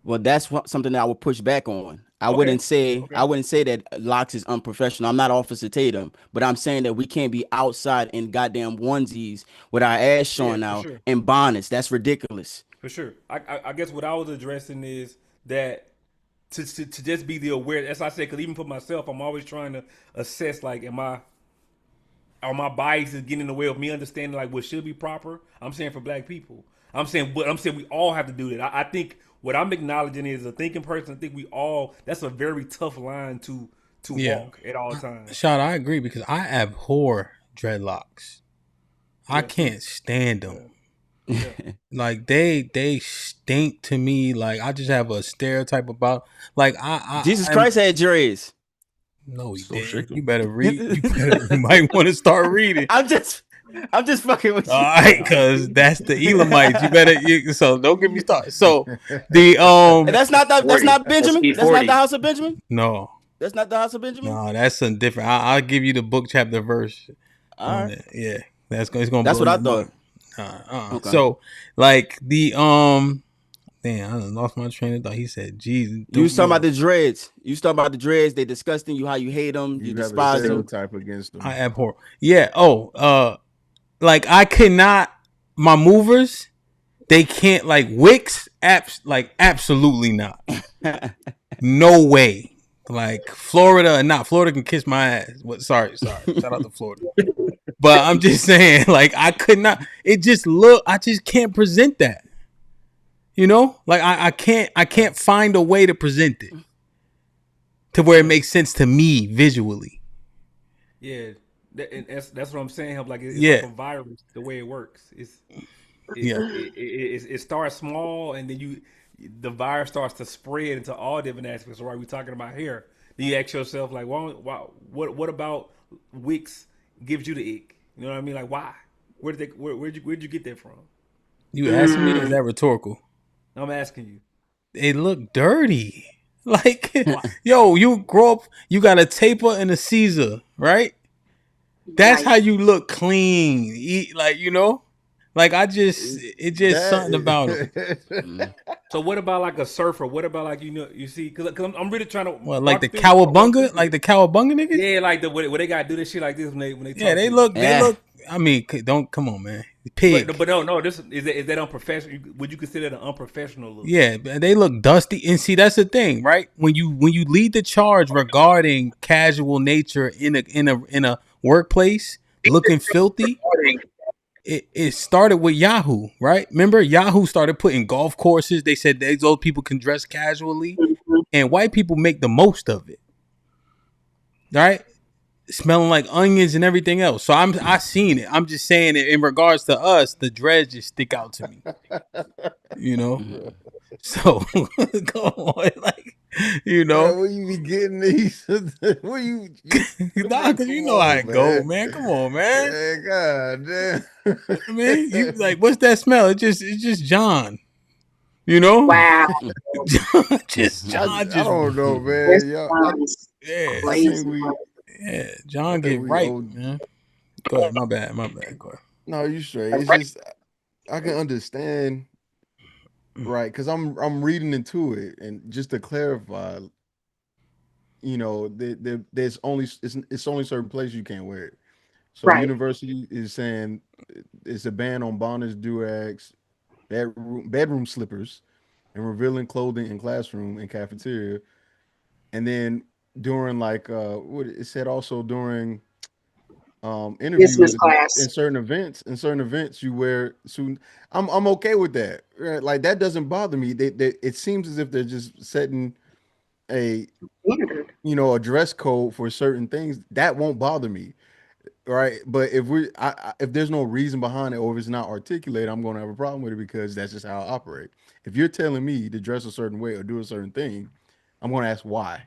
Well, that's something that I would push back on. I wouldn't say that locks is unprofessional. I'm not Officer Tatum, but I'm saying that we can't be outside in goddamn onesies with our ass showing out and bonnets. That's ridiculous. For sure. I guess what I was addressing is that to just be the aware. As I said, because even for myself, I'm always trying to assess like, are my biases getting in the way of me understanding like what should be proper? I'm saying for black people. I'm saying we all have to do that. I think what I'm acknowledging is a thinking person. I think we all. That's a very tough line to walk at all times. Shot, I agree because I abhor dreadlocks. I can't stand them. Yeah. Like they stink to me. Like I just have a stereotype about. Like Jesus Christ had dreads. No, he So didn't. shaky. You better read. You might want to start reading. I'm just fucking with you. All right, because that's the Elamites. So don't get me started. So the And that's not Benjamin. That's That's not E40. the house of Benjamin. no, That's not the house of Benjamin. no, that's something different. I'll give you the book chapter verse. All on right. it. Yeah, it's gonna. That's blow what I your thought. mind. Okay. So like the damn, I done lost my train of thought. He said, "Jesus." You was talking about the dreads. You was talking about the dreads. They disgusting you. How you hate them. You You have a despise them. stereotype against them. I abhor. Yeah. Oh. Like I cannot. My movers, they can't like Wicks. Absolutely not. No way. Like Florida, not Florida can kiss my ass. What? Sorry. Shout out to Florida. But I'm just saying, like I could not. It just look. I just can't present that. You know, like I can't find a way to present it to where it makes sense to me visually. Yeah, that's what I'm saying. Like it's Yeah. like a virus. The way it works, it starts small, and then the virus starts to spread into all different aspects. Right, we're talking about hair. Then you ask yourself, like, what about Wicks gives you the ick? You know what I mean? Like, why? Where'd you get that from? You asking me? Is that rhetorical? I'm asking you. They look dirty. Like, yo, you grow up, you got a taper and a Caesar, right? That's how you look clean. Like, you know? Like, it's just something about it. So what about like a surfer? What about like, you see, because I'm really trying to. What, like the cowabunga? Like the cowabunga niggas? Yeah, like where they gotta do this shit like this when they talk. Yeah, they look. I mean, come on, man. Pig. But no. This is that unprofessional? Would you consider it an unprofessional look? Yeah, they look dusty. And see, that's the thing, right? When you lead the charge regarding casual nature in a workplace, looking filthy. It started with Yahoo, right? Remember, Yahoo started putting golf courses. They said those people can dress casually, and white people make the most of it, right? Smelling like onions and everything else. So I seen it. I'm just saying it in regards to us. The dreads just stick out to me, you know. So come on, like Man, where you be getting these? Where you? Nah, because you know how it go, man. Come on, man. Yeah, God damn. I mean, you like, what's that smell? It's just John. You know? Wow. John. I don't know, man. Yeah. I John get right, man. Go ahead. My bad. Go ahead. No, you straight. It's just I can understand, right? Because I'm reading into it, and just to clarify, there's only it's only certain places you can't wear it. So university is saying it's a ban on bonnets, durags, bedroom slippers, and revealing clothing in classroom and cafeteria. And then during what it said also during interviews in certain events you wear suit. I'm okay with that. Right? Like that doesn't bother me. It seems as if they're just setting a dress code for certain things that won't bother me. Right, but if there's no reason behind it or if it's not articulated, I'm going to have a problem with it because that's just how I operate. If you're telling me to dress a certain way or do a certain thing, I'm going to ask why.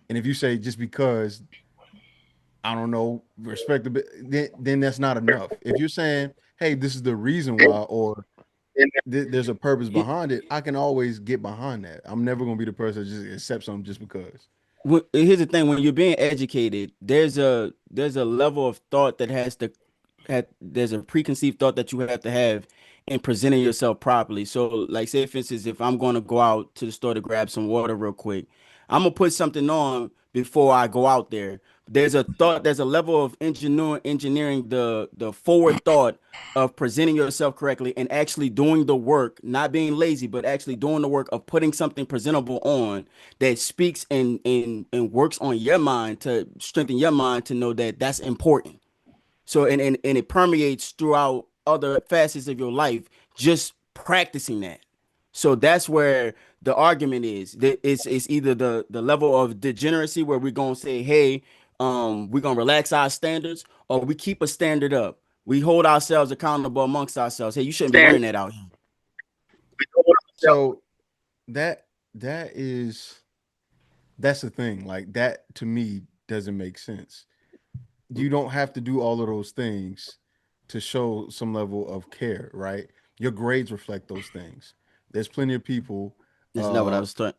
And if you say just because, I don't know, respectability, then that's not enough. If you're saying, hey, this is the reason why, or there's a purpose behind it, I can always get behind that. I'm never going to be the person that just accepts something just because. Here's the thing: when you're being educated, there's a level of thought there's a preconceived thought that you have to have in presenting yourself properly. So, like, say for instance, if I'm going to go out to the store to grab some water real quick, I'm gonna put something on before I go out there. There's a thought, there's a level of engineering the forward thought of presenting yourself correctly and actually doing the work, not being lazy, but actually doing the work of putting something presentable on that speaks and works on your mind to strengthen your mind to know that that's important. So and it permeates throughout other facets of your life, just practicing that. So that's where the argument is. It's either the level of degeneracy where we're gonna say, hey, we're gonna relax our standards, or we keep a standard up. We hold ourselves accountable amongst ourselves. Hey, you shouldn't be wearing that out here. So that's the thing. Like, that to me doesn't make sense. You don't have to do all of those things to show some level of care, right? Your grades reflect those things. There's plenty of people. That's not what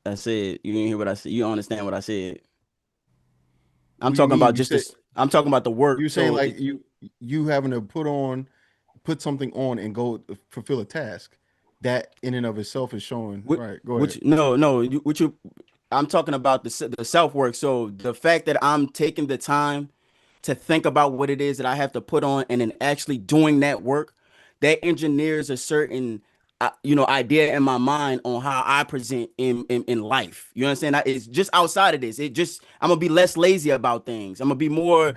I said. You didn't hear what I said. You don't understand what I said. I'm What do you talking mean? about You just said- this. I'm talking about the work. You're saying So like you having to put something on and go fulfill a task. That in and of itself is showing. Right. Go ahead. I'm talking about the self work. So the fact that I'm taking the time to think about what it is that I have to put on and then actually doing that work, that engineers a certain idea in my mind on how I present in life. You understand? It's just outside of this. I'm gonna be less lazy about things. I'm gonna be more,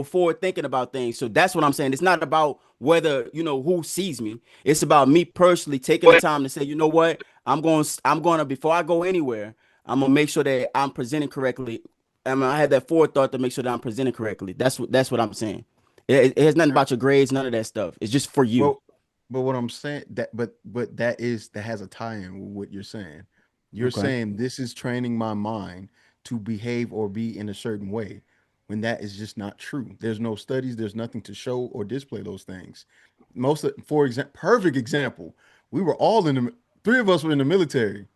forward thinking about things. So that's what I'm saying. It's not about whether who sees me. It's about me personally taking the time to say, you know what, I'm gonna before I go anywhere, I'm gonna make sure that I'm presenting correctly. I had that forethought to make sure that I'm presenting correctly. That's what I'm saying. It has nothing about your grades, none of that stuff. It's just for you. Well, but what I'm saying but that has a tie-in with what you're saying. You're saying this is training my mind to behave or be in a certain way, when that is just not true. There's no studies, there's nothing to show or display those things. Perfect example. We were all three of us were in the military.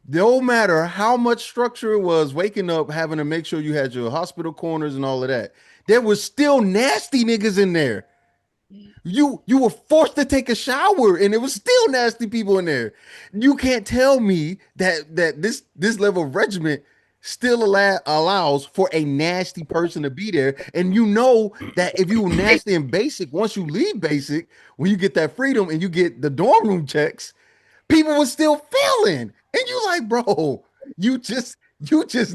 No matter how much structure it was, waking up, having to make sure you had your hospital corners and all of that, there was still nasty niggas in there. You were forced to take a shower, and there was still nasty people in there. You can't tell me that this level of regiment still allows for a nasty person to be there. And you know that if you were nasty in basic, once you leave basic, when you get that freedom and you get the dorm room checks, people were still failing. And you like, bro, you just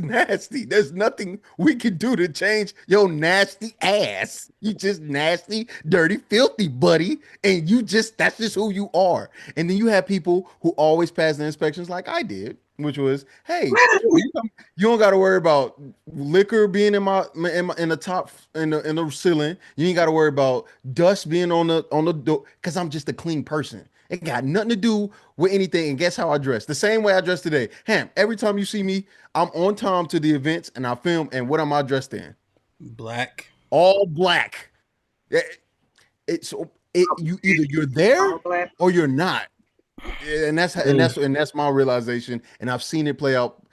nasty. There's nothing we can do to change your nasty ass. You just nasty, dirty, filthy, buddy. And that's just who you are. And then you have people who always pass the inspections like I did, which was, hey, you don't got to worry about liquor being in the top in the ceiling. You ain't got to worry about dust being on the door, because I'm just a clean person. It got nothing to do with anything. And guess how I dress? The same way I dress today. Hamp, every time you see me, I'm on time to the events and I film. And what am I dressed in? Black. All black. You either you're there or you're not. And that's my realization. And I've seen it play out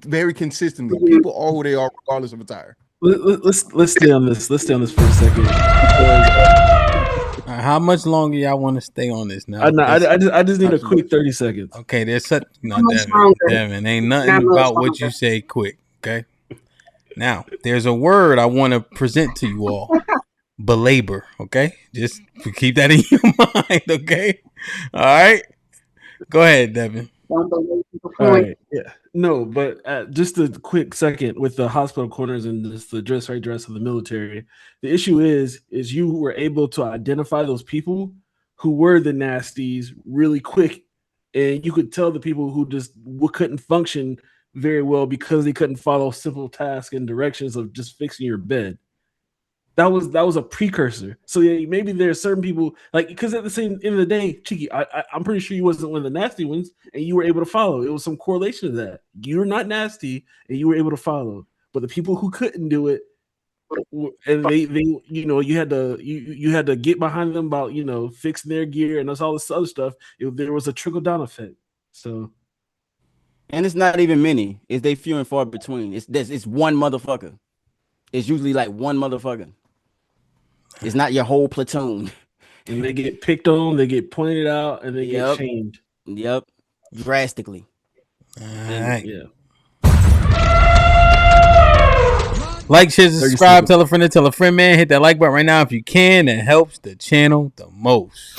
very consistently. People are who they are regardless of attire. Let's stay on this. Let's stay on this for a second. How much longer y'all want to stay on this now? I just need a quick 30 seconds. Okay, there's such Devin. Ain't nothing about what you say quick. Okay. Now there's a word I want to present to you all. Belabor. Okay, just keep that in your mind. Okay. All right. Go ahead, Devin. All right. Yeah. No, but just a quick second with the hospital corners and just the dress of the military. The issue is you were able to identify those people who were the nasties really quick, and you could tell the people who just couldn't function very well because they couldn't follow simple tasks and directions of just fixing your bed. That was a precursor. So yeah, maybe there are certain people because at the same end of the day, Cheeky, I'm pretty sure you wasn't one of the nasty ones, and you were able to follow. It was some correlation to that. You're not nasty, and you were able to follow. But the people who couldn't do it, and they you had to get behind them about fixing their gear and that's all this other stuff. There was a trickle down effect. So, and it's not even many. They few and far between. It's one motherfucker. It's usually like one motherfucker. It's not your whole platoon. And they get picked on, they get pointed out, and they get shamed. Yep. Drastically. All right. Yeah. Like, share, 30 subscribe, seconds. tell a friend, man. Hit that like button right now if you can. It helps the channel the most.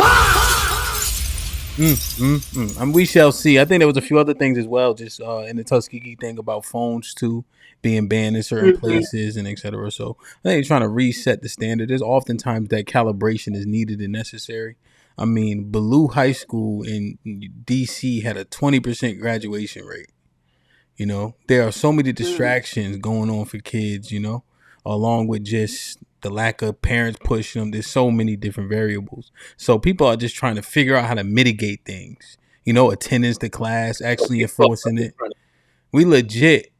We shall see. I think there was a few other things as well, just in the Tuskegee thing about phones too being banned in certain places and etc. So I think they're trying to reset the standard. There's oftentimes that calibration is needed and necessary. I mean, Ballou High School in DC had a 20% graduation rate. You know, there are so many distractions going on for kids, you know, along with just the lack of parents pushing them. There's so many different variables. So people are just trying to figure out how to mitigate things, you know, attendance to class, actually enforcing it. We legit,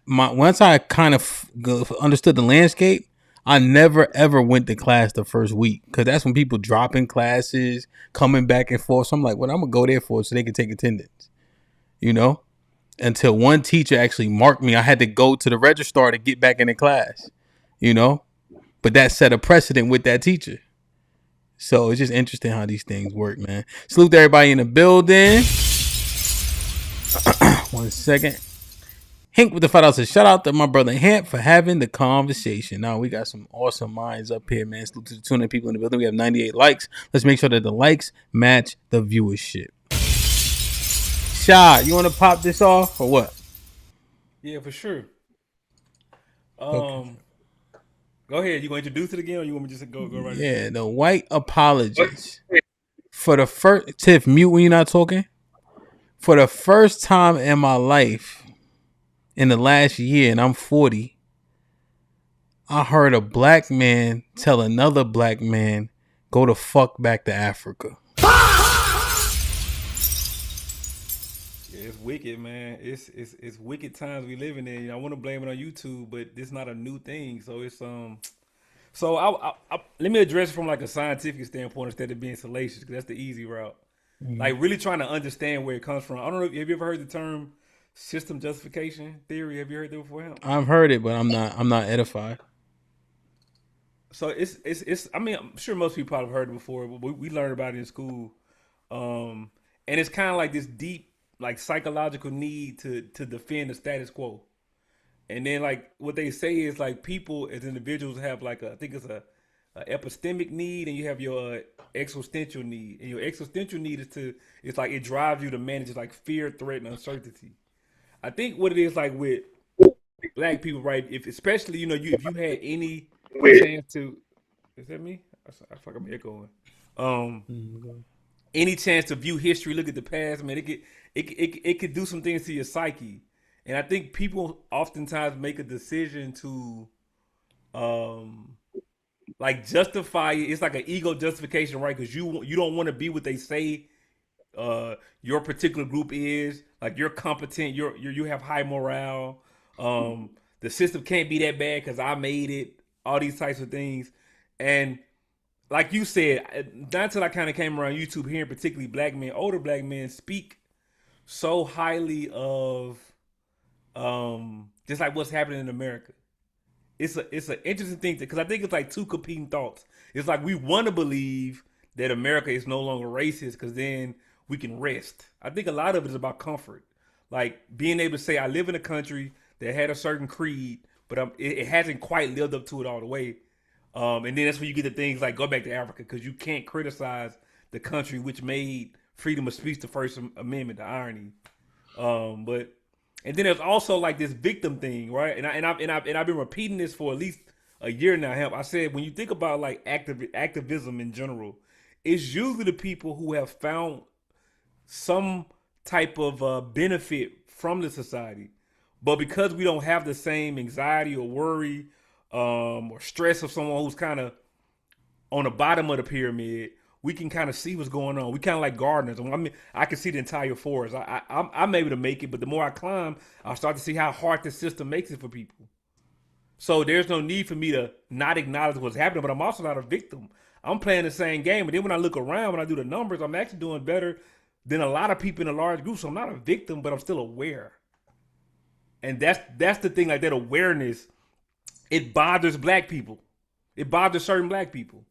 once I kind of understood the landscape, I never ever went to class the first week because that's when people dropping classes, coming back and forth. So I'm like, what I'm going to go there for so they can take attendance, you know? Until one teacher actually marked me. I had to go to the registrar to get back into class, you know? But that set a precedent with that teacher. So it's just interesting how these things work, man. Salute to everybody in the building. 1 second. Hank with the $5 says, shout out to my brother Hamp for having the conversation. Now, we got some awesome minds up here, man. Salute to the 200 people in the building. We have 98 likes. Let's make sure that the likes match the viewership. Shah, you want to pop this off or what? Yeah, for sure. Okay. Go ahead. You going to introduce it again, or you want me just to go right? Yeah, the Yt Apogogist. For the first, Tiff, mute when you're not talking. For the first time in my life, in the last year, and I'm 40, I heard a black man tell another black man, go the fuck back to Africa. It's wicked, man. It's wicked times we living in. I want to blame it on YouTube, but it's not a new thing. So it's So I let me address it from like a scientific standpoint instead of being salacious, because that's the easy route. Like really trying to understand where it comes from. I don't know. Have you ever heard the term system justification theory? Have you heard that before? I've heard it, but I'm not edified. So it's. I mean, I'm sure most people have heard it before, but we learned about it in school. And it's kind of like this deep, like psychological need to defend the status quo. And then like what they say is like people as individuals have like I think it's a epistemic need, and you have your existential need. And your existential need it's like it drives you to manage like fear, threat, and uncertainty. I think what it is like with black people, right? If especially if you had any chance to, is that me? I fuck I'm echoing. Any chance to view history, look at the past, man, it could do some things to your psyche. And I think people oftentimes make a decision to like justify it. It's like an ego justification, right? Because you don't want to be what they say your particular group is. Like you're competent, you have high morale. The system can't be that bad because I made it. All these types of things. And like you said, not until I kind of came around YouTube, hearing particularly black men, older black men speak so highly of just like what's happening in America. It's an interesting thing because I think it's like two competing thoughts. It's like we want to believe that America is no longer racist because then we can rest. I think a lot of it is about comfort, like being able to say I live in a country that had a certain creed, but it hasn't quite lived up to it all the way. And then that's when you get the things like go back to Africa because you can't criticize the country which made freedom of speech the First Amendment. The irony, and then there's also like this victim thing, right? And I've been repeating this for at least a year now. Hamp, I said when you think about like activism in general, it's usually the people who have found some type of benefit from the society, but because we don't have the same anxiety or worry or stress of someone who's kind of on the bottom of the pyramid, we can kind of see what's going on. We kind of like gardeners. I mean, I can see the entire forest. I'm able to make it, but the more I climb, I'll start to see how hard the system makes it for people. So there's no need for me to not acknowledge what's happening, but I'm also not a victim. I'm playing the same game, but then when I look around, when I do the numbers, I'm actually doing better than a lot of people in a large group. So I'm not a victim, but I'm still aware. And that's the thing, like that awareness, it bothers black people. It bothers certain black people.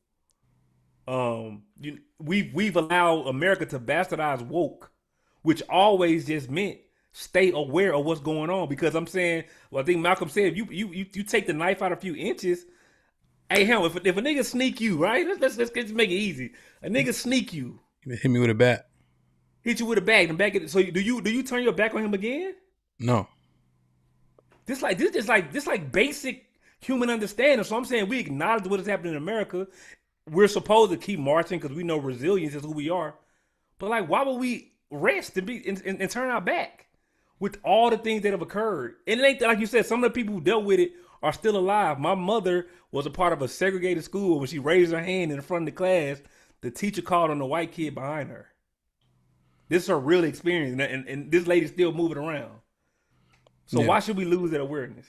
We've allowed America to bastardize woke, which always just meant stay aware of what's going on. Because I'm saying, well, I think Malcolm said, you take the knife out a few inches. Hey, hell, if a nigga sneak you, right? Let's make it easy. A nigga sneak you, Hit me with a bat. hit you with a bag, and back it. So do you turn your back on him again? No. This like basic human understanding. So I'm saying we acknowledge what is happening in America. We're supposed to keep marching because we know resilience is who we are. But like, why would we rest and turn our back with all the things that have occurred? And it ain't like you said. Some of the people who dealt with it are still alive. My mother was a part of a segregated school. When she raised her hand in front of the class, the teacher called on the white kid behind her. This is her real experience, and this lady's still moving around. So why should we lose that awareness?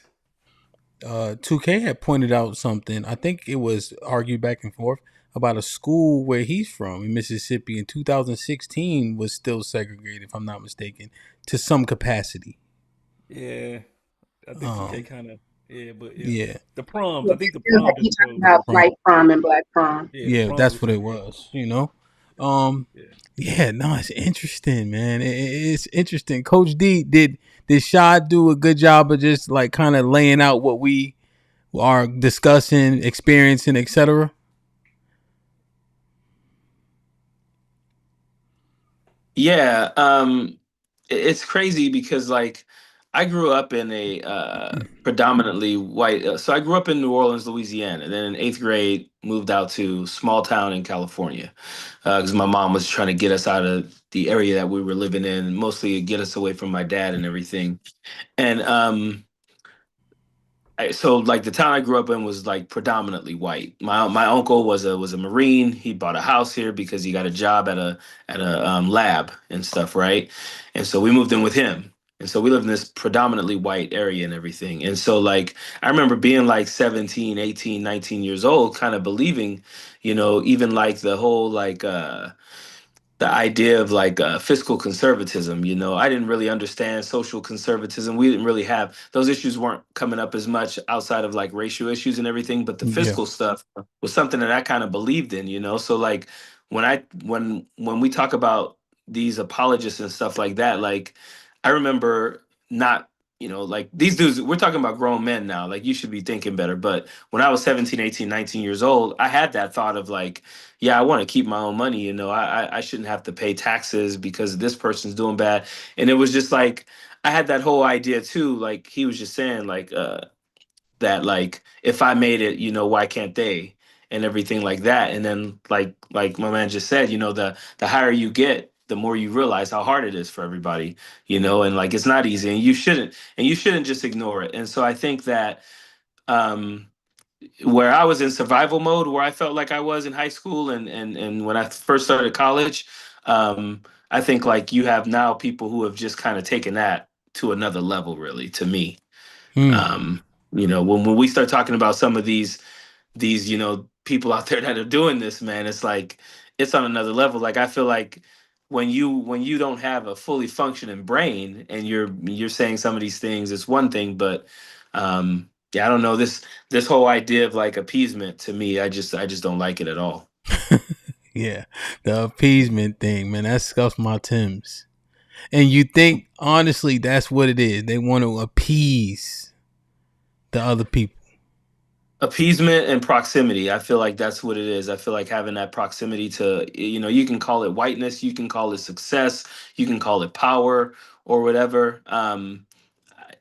2K had pointed out something. I think it was argued back and forth about a school where he's from in Mississippi in 2016 was still segregated, if I'm not mistaken, to some capacity. Yeah, I think 2K kind of but yeah. The proms. I think the prom. You talking about white prom and black prom? Yeah, that's what it was. You know. Yeah, no, it's interesting, man. It's interesting. Coach D, did Shad do a good job of just like kind of laying out what we are discussing, experiencing, etc.? Yeah, it's crazy because like I grew up in a predominantly white. So I grew up in New Orleans, Louisiana. And then in 8th grade, moved out to small town in California because my mom was trying to get us out of the area that we were living in, mostly get us away from my dad and everything. And so like the town I grew up in was like predominantly white. My uncle was a Marine. He bought a house here because he got a job at a lab and stuff, right? And so we moved in with him. And so we lived in this predominantly white area and everything. And so like I remember being like 17, 18, 19 years old, kind of believing, even like the whole like the idea of like fiscal conservatism. I didn't really understand social conservatism. We didn't really have those issues weren't coming up as much outside of like racial issues and everything. But the fiscal stuff was something that I kind of believed in. So like when we talk about these apologists and stuff like that, like I remember not. Like these dudes, we're talking about grown men now. Like you should be thinking better. But when I was 17, 18, 19 years old, I had that thought of like, yeah, I want to keep my own money. I shouldn't have to pay taxes because this person's doing bad. And it was just like, I had that whole idea too. Like he was just saying like, that like, if I made it, why can't they? And everything like that. And then like my man just said, the higher you get, the more you realize how hard it is for everybody, and like, it's not easy and you shouldn't just ignore it. And so I think that, where I was in survival mode, where I felt like I was in high school and when I first started college, I think like you have now people who have just kind of taken that to another level, really, to me. When we start talking about some of these people out there that are doing this, man, it's like it's on another level. Like I feel like when you don't have a fully functioning brain and you're saying some of these things, it's one thing, but yeah, I don't know, this whole idea of like appeasement, to me, I just don't like it at all. Yeah, the appeasement thing, man, that scuffs my Timbs. And you think honestly that's what it is? They want to appease the other people. Appeasement and proximity. I feel like that's what it is. I feel like having that proximity to, you can call it whiteness, you can call it success, you can call it power or whatever.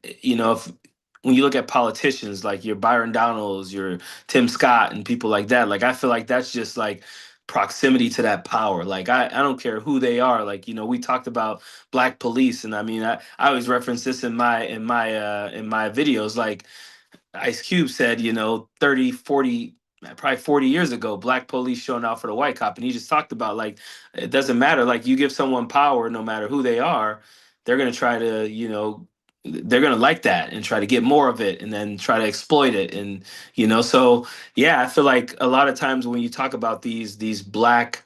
If when you look at politicians like your Byron Donalds, your Tim Scott and people like that, like I feel like that's just like proximity to that power. Like I don't care who they are. Like, we talked about black police, and I mean I always reference this in my videos. Like Ice Cube said, 30, 40, probably 40 years ago, black police showing out for the white cop. And he just talked about like, it doesn't matter. Like you give someone power, no matter who they are, they're going to try to, they're going to like that and try to get more of it and then try to exploit it. And, so yeah, I feel like a lot of times when you talk about these black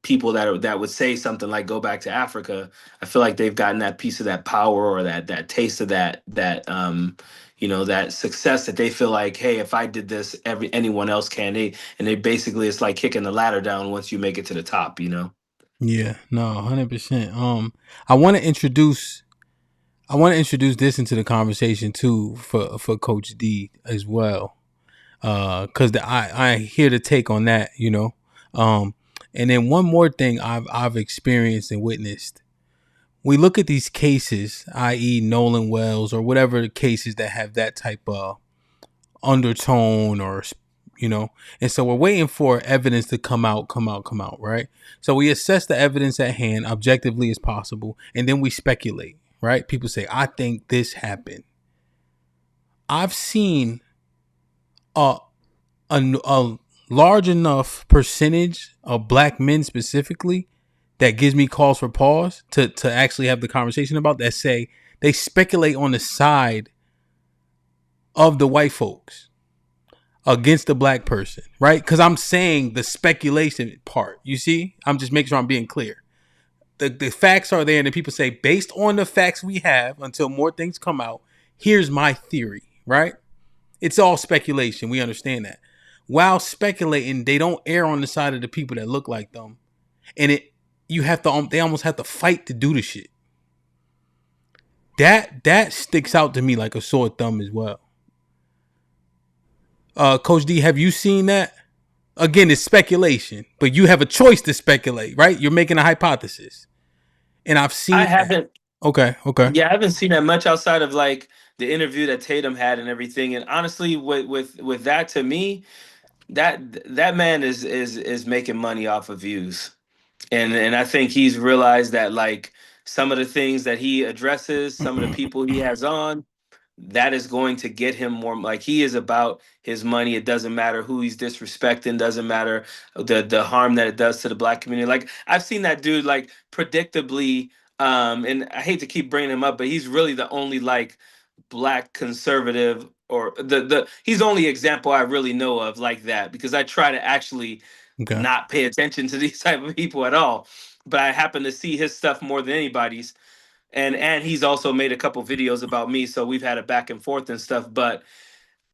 people that would say something like go back to Africa, I feel like they've gotten that piece of that power or that taste of that that success that they feel like, hey, if I did this, anyone else can. They basically, it's like kicking the ladder down once you make it to the top. Yeah, no, 100%. I want to introduce I want to introduce this into the conversation too for Coach D as well, because I hear the take on that, you know. And then one more thing I've experienced and witnessed. We look at these cases, i.e., Nolan Wells or whatever cases that have that type of undertone or, you know, and so we're waiting for evidence to come out, right? So we assess the evidence at hand objectively as possible, and then we speculate, right? People say, I think this happened. I've seen a large enough percentage of black men specifically that gives me cause for pause to actually have the conversation about that. Say they speculate on the side of the white folks against the black person, right? Because I'm saying the speculation part. You see, I'm just making sure I'm being clear. The facts are there, and then people say, based on the facts we have, until more things come out, here's my theory, right? It's all speculation. We understand that. While speculating, they don't err on the side of the people that look like them, and they almost have to fight to do the shit. That sticks out to me like a sore thumb as well. Coach D, have you seen that? Again, it's speculation, but you have a choice to speculate, right? You're making a hypothesis, and I've seen. I haven't. Okay. Yeah, I haven't seen that much outside of like the interview that Tatum had and everything. And honestly, with that, to me, that man is making money off of views. And I think he's realized that like some of the things that he addresses, some of the people he has on, that is going to get him more. Like he is about his money. It doesn't matter who he's disrespecting, doesn't matter the harm that it does to the black community. Like I've seen that dude like predictably, and I hate to keep bringing him up, but he's really the only like black conservative, or he's the only example I really know of like that, because I try to actually not pay attention to these type of people at all. But I happen to see his stuff more than anybody's. And he's also made a couple videos about me, so we've had a back and forth and stuff. But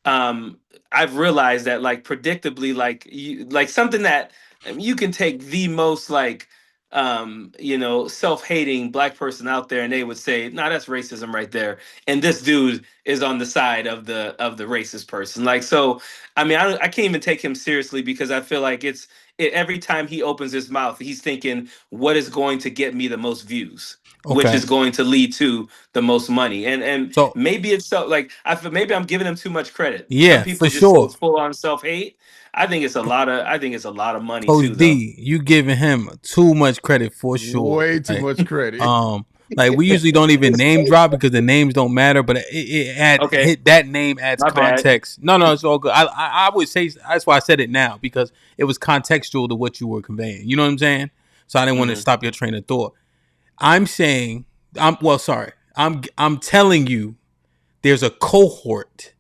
I've realized that like predictably, like something that you can take the most like self-hating black person out there, and they would say, "Nah, that's racism right there." And this dude is on the side of the racist person. Like, so I mean, I can't even take him seriously, because I feel like every time he opens his mouth, he's thinking, what is going to get me the most views, which is going to lead to the most money. And So maybe it's so like I feel maybe I'm giving him too much credit. yeah, Some people for just say sure. it's full on self-hate. I think it's a lot of money Coach too, though. D, you giving him too much credit for sure. Way too much credit. Like we usually don't even name drop because the names don't matter, but that name adds My bad. context. No, it's all good. I would say that's why I said it now, because it was contextual to what you were conveying. You know what I'm saying? So I didn't want to stop your train of thought. I'm telling you, there's a cohort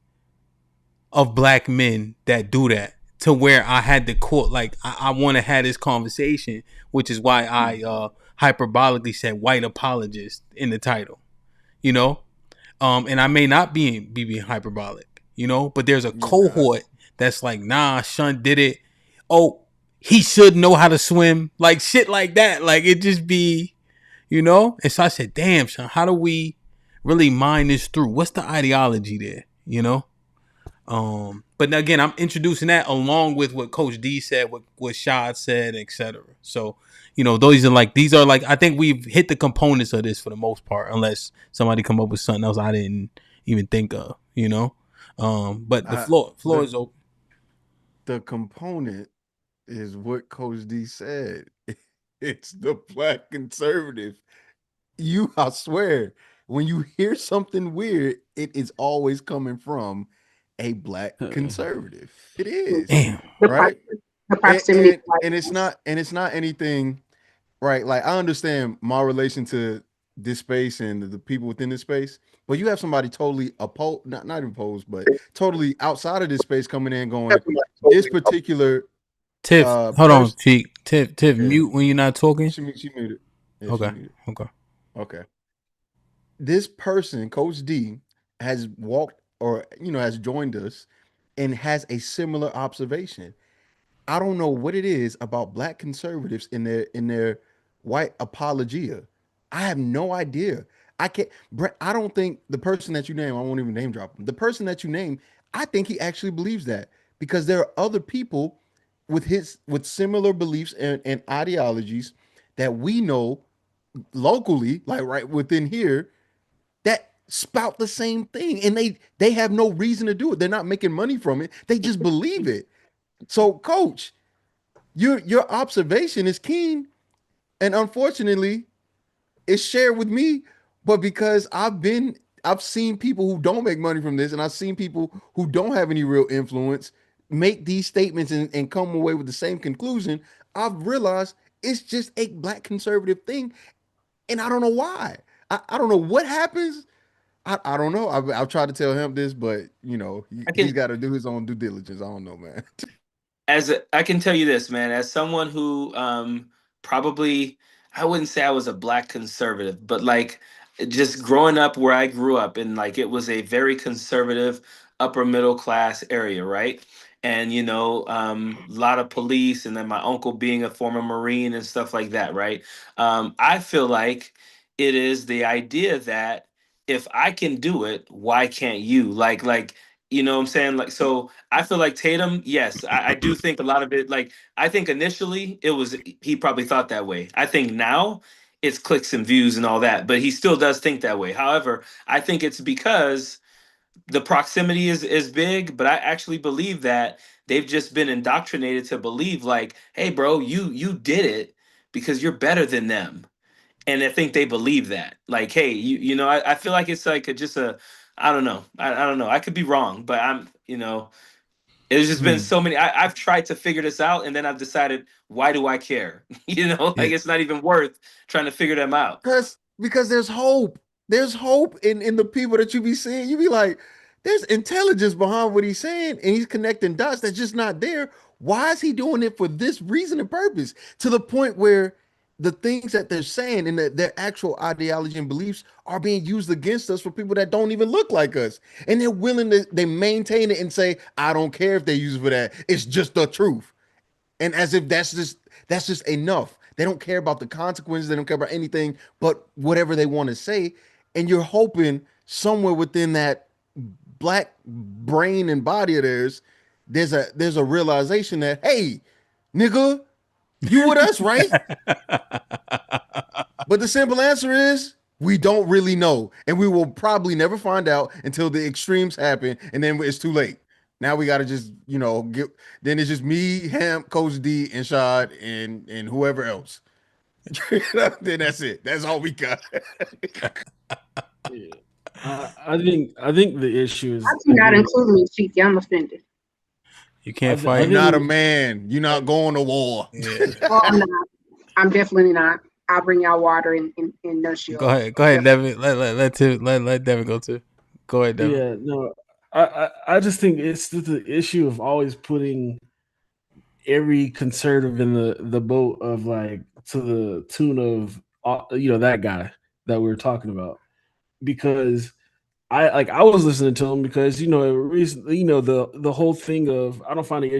of black men that do that, to where I had to quote, like I want to have this conversation, which is why I hyperbolically said white apologist in the title, you know, and I may not be being hyperbolic, you know, but there's a cohort that's like, nah, Shun did it. Oh, he should know how to swim, like shit like that. Like it just be, you know. And so I said, damn, Shun, how do we really mind this through? What's the ideology there, you know? But again, I'm introducing that along with what Coach D said, what Shad said, etc. So, you know, these are like I think we've hit the components of this for the most part, unless somebody come up with something else I didn't even think of, you know. But the floor is open. The component is what Coach D said. It's the black conservative. I swear, when you hear something weird, it is always coming from a black conservative. It is. Damn. Right. The proximity, And it's not anything, right? Like I understand my relation to this space and the people within this space, but you have somebody totally opposed, not even opposed, but totally outside of this space coming in going, this particular Tiff, hold on, Cheek. Tiff, mute when you're not talking. She muted. Yeah, okay. she muted. Okay. This person, Coach D, has walked or has joined us and has a similar observation. I don't know what it is about black conservatives in their white apologia. I have no idea. I can't. Brett, I don't think the person that you name. I won't even name drop him. The person that you name, I think he actually believes that because there are other people with similar beliefs and ideologies that we know locally, like right within here, that spout the same thing, and they have no reason to do it. They're not making money from it. They just believe it. So, coach, your observation is keen, and unfortunately, it's shared with me. But because I've seen people who don't make money from this, and I've seen people who don't have any real influence make these statements and come away with the same conclusion. I've realized it's just a black conservative thing, and I don't know why. I don't know what happens. I don't know. I've tried to tell him this, but I he's can got to do his own due diligence. I don't know, man. I can tell you this, man, as someone who probably, I wouldn't say I was a black conservative, but like just growing up where I grew up, and like it was a very conservative upper middle class area, right? And a lot of police, and then my uncle being a former Marine and stuff like that, right? I feel like it is the idea that if I can do it, why can't you? Like, you know what I'm saying? Like, so I feel like Tatum, yes, I do think a lot of it, like, I think initially it was, he probably thought that way. I think now it's clicks and views and all that, but he still does think that way. However, I think it's because the proximity is big, but I actually believe that they've just been indoctrinated to believe, like, hey, bro, you did it because you're better than them. And I think they believe that. Like, hey, I feel like it's like just a, I don't know. I don't know. I could be wrong, but there's just been Hmm. so many. I've tried to figure this out, and then I've decided, why do I care? Yeah. Like it's not even worth trying to figure them out. Because there's hope. There's hope in the people that you be seeing. You be like, there's intelligence behind what he's saying, and he's connecting dots that's just not there. Why is he doing it for this reason and purpose? To the point where the things that they're saying and their actual ideology and beliefs are being used against us for people that don't even look like us. And they're willing to they maintain it and say, I don't care if they use it for that. It's just the truth. And as if that's just enough. They don't care about the consequences. They don't care about anything but whatever they want to say. And you're hoping somewhere within that black brain and body of theirs, there's a realization that, hey, nigga, you with us, right? But the simple answer is we don't really know. And we will probably never find out until the extremes happen. And then it's too late. Now we got to just, get, then it's just me, Hamp, Coach D, and Shad, and whoever else. Then that's it. That's all we got. Yeah. I think the issue is I do not include me, Cheeky. I'm offended. You can't I fight. You're not a man. You're not going to war. Yeah. Oh, I'm not. I'm definitely not. I'll bring y'all water and nurse you. Go ahead, Devin. Let Devin go too. Go ahead, Devin. Yeah, no, I just think it's the issue of always putting every conservative in the boat of like to the tune of that guy that we were talking about, because I was listening to him because recently the whole thing of I don't find the issue